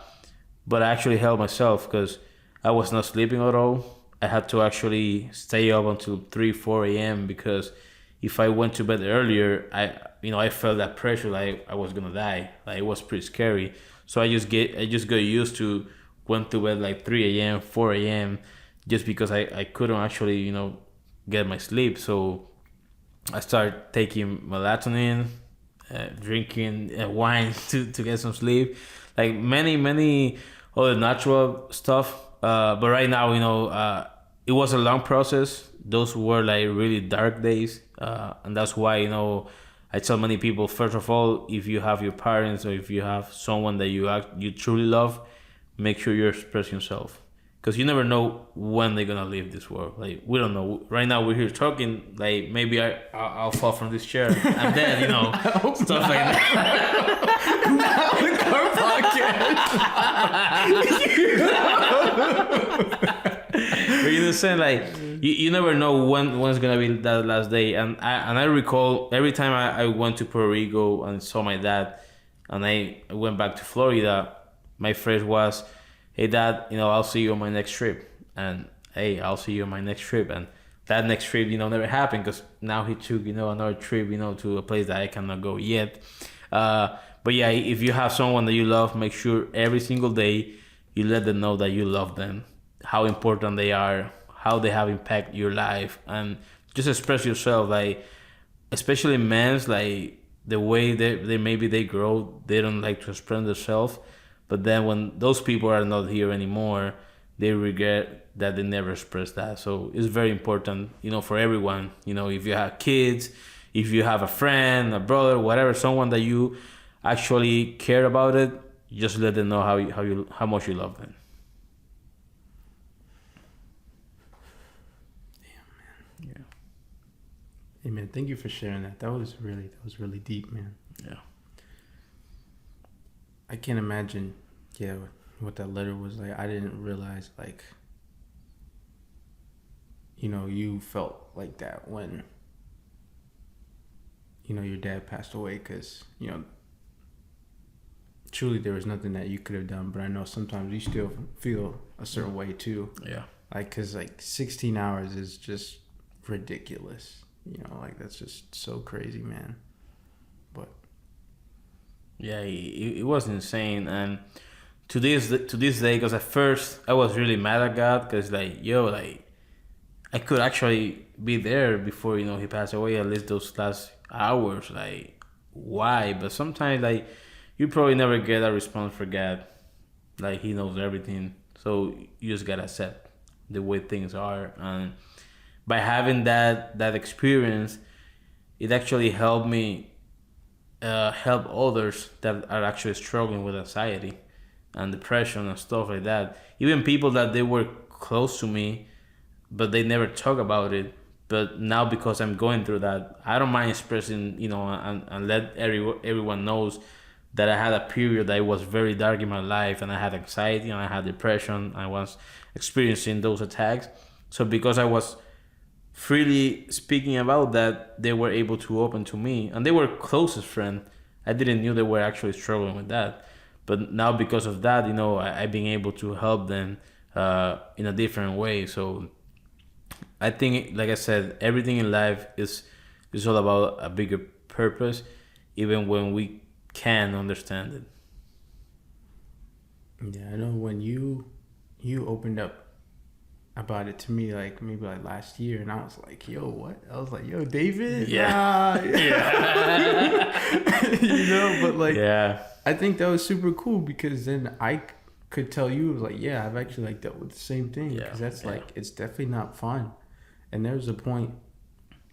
but I actually helped myself because I was not sleeping at all. I had to actually stay up until 3, 4 a.m. because if I went to bed earlier, I felt that pressure, like I was gonna die. Like it was pretty scary. So I just got used to went to bed like 3 a.m., 4 a.m. just because I couldn't actually, get my sleep. So I started taking melatonin, drinking wine to get some sleep, like many other natural stuff. But right now, it was a long process. Those were like really dark days, and that's why I tell many people, first of all, if you have your parents or if you have someone that you truly love, make sure you express yourself, because you never know when they're gonna leave this world. Like we don't know. Right now we're here talking. Like maybe I'll fall from this chair and then stuff like that. But you know, saying like you never know when's gonna be that last day. And I recall every time I went to Puerto Rico and saw my dad, and I went back to Florida, my phrase was, "Hey dad, I'll see you on my next trip." And hey, I'll see you on my next trip. And that next trip, never happened, because now he took, another trip, to a place that I cannot go yet. But yeah, if you have someone that you love, make sure every single day you let them know that you love them, how important they are, how they have impacted your life, and just express yourself. Like, especially men's, like the way they maybe they grow, they don't like to express themselves. But then when those people are not here anymore, they regret that they never expressed that. So it's very important, for everyone. If you have kids, if you have a friend, a brother, whatever, someone that you actually care about it, just let them know how much you love them. Yeah. Hey man, thank you for sharing that. That was really deep, man. Yeah. I can't imagine, what that letter was like. I didn't realize, like, you felt like that when, your dad passed away, because, truly there was nothing that you could have done. But I know sometimes you still feel a certain way too. Yeah. Like, because, like, 16 hours is just ridiculous. Like, that's just so crazy, man. But Yeah, it was insane. And to this day, because at first I was really mad at God, because like I could actually be there before he passed away, at least those last hours. Like, why? But sometimes, like, you probably never get a response for God. Like, He knows everything, so you just gotta accept the way things are. And by having that experience, it actually helped me help others that are actually struggling with anxiety and depression and stuff like that. Even people that they were close to me, but they never talk about it. But now, because I'm going through that, I don't mind expressing, and let everyone knows that I had a period that was very dark in my life, and I had anxiety and I had depression. I was experiencing those attacks. So because I was freely speaking about that, they were able to open to me, and they were closest friend. I didn't knew they were actually struggling with that, but now because of that, I've been able to help them in a different way. So I think, like I said, everything in life is all about a bigger purpose, even when we can understand it. yeah, I know when you opened up about it to me like maybe like last year, and I was like, "Yo, what?" I was like, "Yo, David, Yeah. nah." Yeah. You know. But like, Yeah. I think that was super cool because then I could tell you, like, yeah, I've actually like dealt with the same thing, Yeah, because that's yeah. like, it's definitely not fun. And there was a point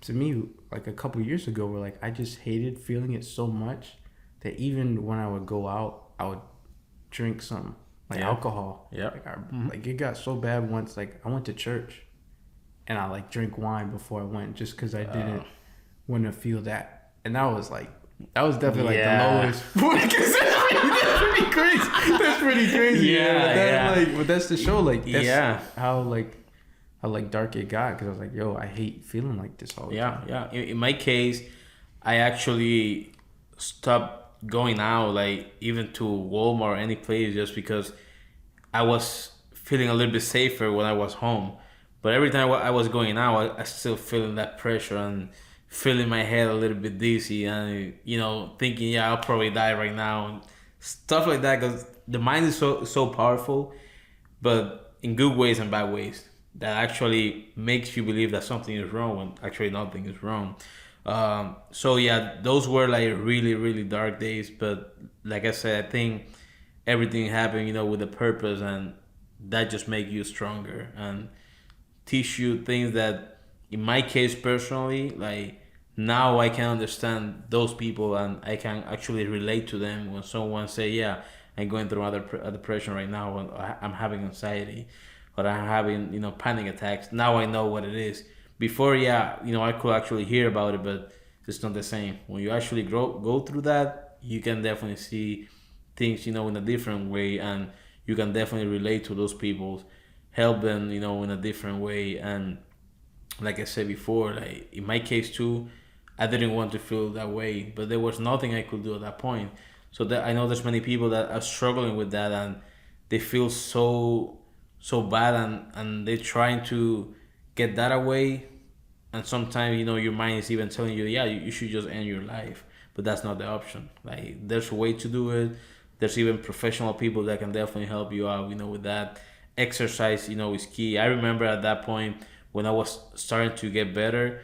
to me like a couple years ago where like I just hated feeling it so much that even when I would go out, I would drink some like Yeah. alcohol. Yeah. Like like it got so bad once. Like I went to church, and I like drank wine before I went just because I didn't want to feel that. And that was definitely like the lowest. Because that's pretty crazy. That's pretty crazy. Yeah, But that, yeah. but that's the show. Like that's Yeah. how dark it got, because I was like, yo, I hate feeling like this all the time. Yeah. In my case, I actually stopped going out, like even to Walmart or any place, just because I was feeling a little bit safer when I was home. But every time I was going out, I still feeling that pressure and feeling my head a little bit dizzy, and thinking, yeah, I'll probably die right now and stuff like that. Because the mind is so powerful, but in good ways and bad ways, that actually makes you believe that something is wrong when actually nothing is wrong. So yeah, those were like really, really dark days. But like I said, I think everything happened, with a purpose, and that just make you stronger and teach you things that, in my case personally, like now I can understand those people, and I can actually relate to them when someone say, yeah, I'm going through depression right now, and I'm having anxiety, but I'm having panic attacks. Now I know what it is. Before, yeah, I could actually hear about it, but it's not the same. When you actually go through that, you can definitely see things in a different way, and you can definitely relate to those people, help them in a different way. And like I said before, like in my case too, I didn't want to feel that way, but there was nothing I could do at that point. So that I know there's many people that are struggling with that, and they feel so bad, and they're trying to get that away. And sometimes your mind is even telling you, yeah, you should just end your life, but that's not the option. Like there's a way to do it. There's even professional people that can definitely help you out with that. Exercise is key. I remember at that point when I was starting to get better,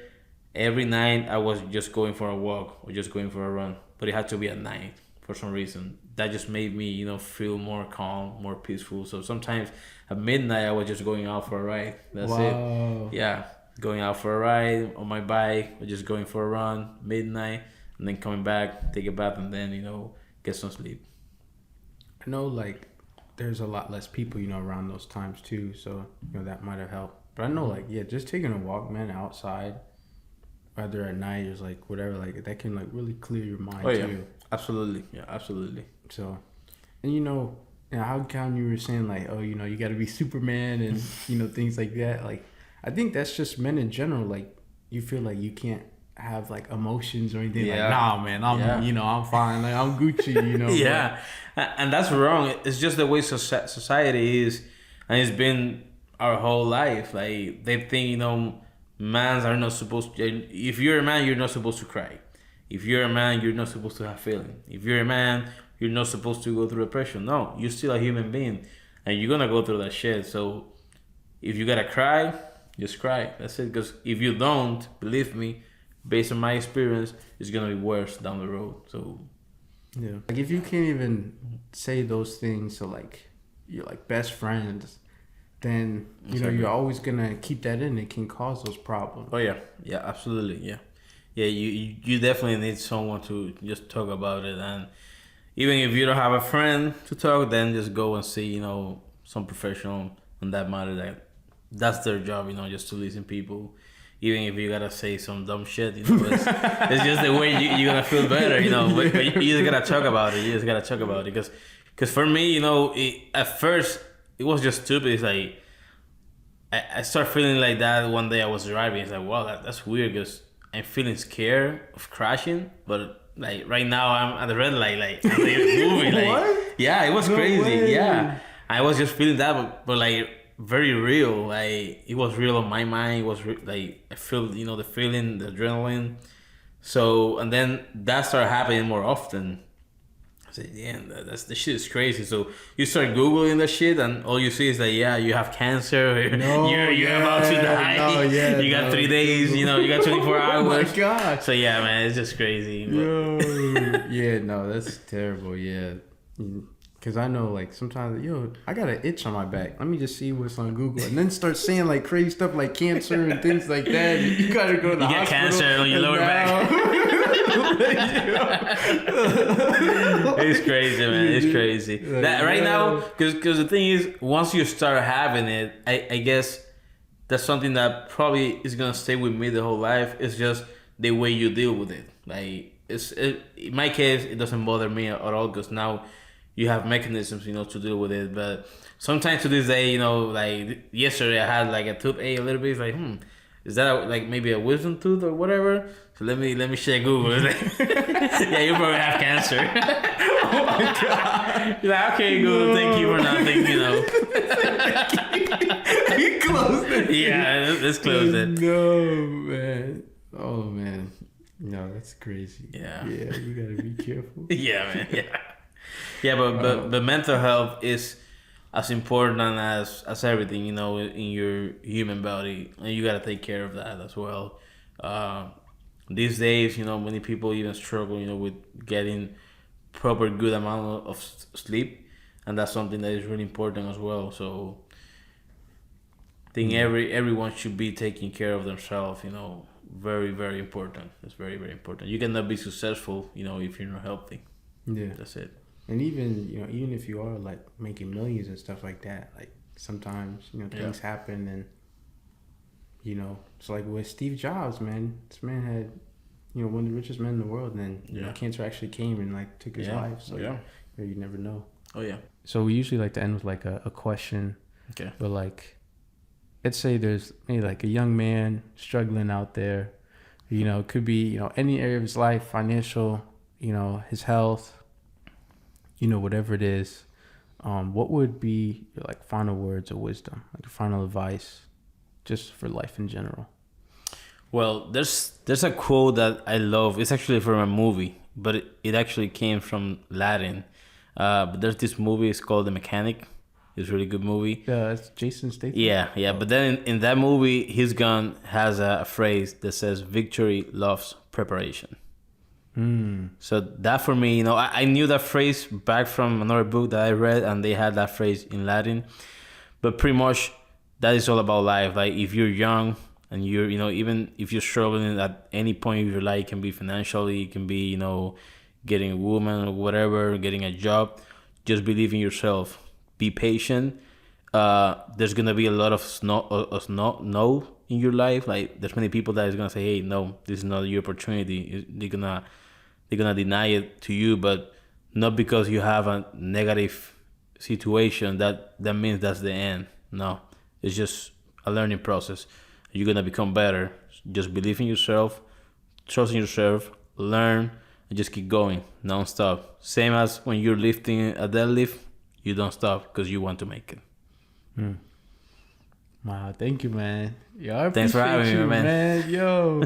every night I was just going for a walk or just going for a run, but it had to be at night for some reason. That just made me feel more calm, more peaceful. So sometimes at midnight I was just going out for a ride. That's Wow. it. Yeah, going out for a ride on my bike, or just going for a run midnight, and then coming back, take a bath, and then get some sleep. I know like there's a lot less people, around those times too. So, that might have helped. But I know like, yeah, just taking a walk, man, outside, whether at night or like whatever, like that can like really clear your mind too. Absolutely. Yeah, absolutely. So, and how come you were saying like, oh, you got to be Superman and, things like that. Like, I think that's just men in general. Like, you feel like you can't have like emotions or anything. Yeah. Like, nah, man, I'm fine. Like, I'm Gucci, Yeah, and that's wrong. It's just the way society is, and it's been our whole life. Like they think mans are not supposed to. If you're a man, you're not supposed to cry. If you're a man, you're not supposed to have feeling. If you're a man, you're not supposed to go through depression. No, you're still a human being, and you're gonna go through that shit. So if you gotta cry, just cry. That's it. Because if you don't, believe me, based on my experience, it's gonna be worse down the road. So yeah, like if you can't even say those things to like your like best friends, then Exactly. you're always gonna keep that in. It can cause those problems. Oh yeah, absolutely, yeah. You definitely need someone to just talk about it, and even if you don't have a friend to talk, then just go and see some professional on that matter. That's their job, just to listen people. Even if you gotta say some dumb shit, it's just the way you're gonna feel better, But you just gotta talk about it. You just gotta talk about it, because for me, at first it was just stupid. It's like I started feeling like that one day I was driving. It's like, wow, that's weird, because I'm feeling scared of crashing, but like right now I'm at the red light, like I'm like moving, like What? yeah, it was No crazy. way. Yeah, I was just feeling that, but like very real. Like it was real on my mind. It was like I feel the feeling, the adrenaline. So and then that started happening more often. said, yeah, that's the shit is crazy. So you start googling that shit, and all you see is that you have cancer. No, you're about to die. No, yeah, you got 3 days. You got 24 hours. Oh my god. So yeah, man, it's just crazy. Yo. Yeah, no, that's terrible. Yeah. Because I know, like, sometimes, I got an itch on my back. Let me just see what's on Google. And then start saying, like, crazy stuff like cancer and things like that. You got to go to the hospital. You get cancer on your lower back. It's crazy, man. It's crazy. That right now, because the thing is, once you start having it, I guess that's something that probably is going to stay with me the whole life. It's just the way you deal with it. Like, in my case, it doesn't bother me at all because now you have mechanisms, to deal with it. But sometimes to this day, like yesterday I had like a toothache a little bit. It's like, is that like maybe a wisdom tooth or whatever? So let me check Google. It's like, yeah, you probably have cancer. Oh my god! You're like, okay, Google, thank you for nothing. You closed it. Yeah, let's close it. No, man. Oh man. No, that's crazy. Yeah. Yeah, you gotta be careful. Yeah, man. Yeah. Yeah, but mental health is as important as everything, in your human body, and you gotta take care of that as well. These days, many people even struggle, with getting proper good amount of sleep, and that's something that is really important as well. So, I think everyone should be taking care of themselves. Very, very important. It's very, very important. You cannot be successful, if you're not healthy. Yeah, that's it. And even if you are like making millions and stuff like that, like sometimes things happen, and it's like with Steve Jobs, man. This man had one of the richest men in the world, and then cancer actually came and like took his life. So you never know. Oh yeah. So we usually like to end with like a question. Okay. But like, let's say there's maybe like a young man struggling out there. It could be any area of his life, financial, his health. Whatever it is, what would be your like final words of wisdom, like final advice, just for life in general? Well, there's a quote that I love. It's actually from a movie, but it actually came from Latin. But there's this movie. It's called The Mechanic. It's a really good movie. Yeah, it's Jason Statham. Yeah. But then in that movie, his gun has a phrase that says, "Victory loves preparation." So that for me, I knew that phrase back from another book that I read, and they had that phrase in Latin. But pretty much that is all about life. Like if you're young and you're, even if you're struggling at any point of your life, it can be financially, it can be, getting a woman or whatever, getting a job, just believe in yourself. Be patient. There's going to be a lot of no in your life. Like there's many people that is going to say, hey, no, this is not your opportunity. They're gonna deny it to you, but not because you have a negative situation that means that's the end. No, it's just a learning process. You're gonna become better. Just believe in yourself, trust in yourself, learn, and just keep going non-stop. Same as when you're lifting a deadlift, you don't stop because you want to make it. Wow, thank you, man. Yo, thanks for having me, man. Yo,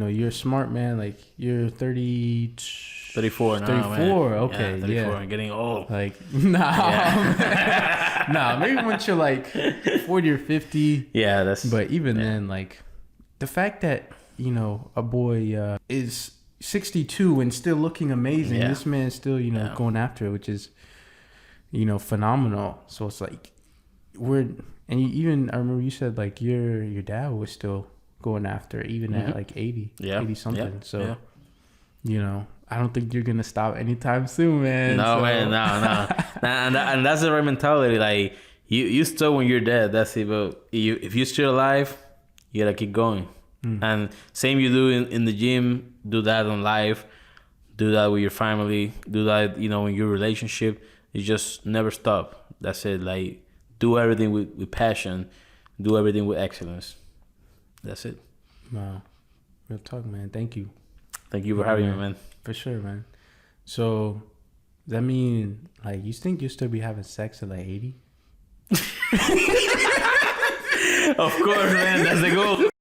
you're smart, man. Like, you're 34 now, 34, man. Okay, yeah. 34, I'm getting old. Like, nah, maybe once you're like 40 or 50. Yeah, But even then, like, the fact that, a boy is 62 and still looking amazing. Yeah. This man's still, going after it, which is, phenomenal. So it's like, I remember you said, like, your dad was still going after it, even at like 80 something. So I don't think you're gonna stop anytime soon, man. No, man, no. and that's the right mentality. Like you still when you're dead, that's it. But if you're still alive, you gotta keep going. And same you do in the gym, do that on life, do that with your family, do that in your relationship. You just never stop. That's it. Like do everything with passion, do everything with excellence. That's it. Wow. Real talk, man. Thank you. Thank you for having me, man. For sure, man. So, does that mean, like, you think you'll still be having sex at, like, 80? Of course, man. That's the goal.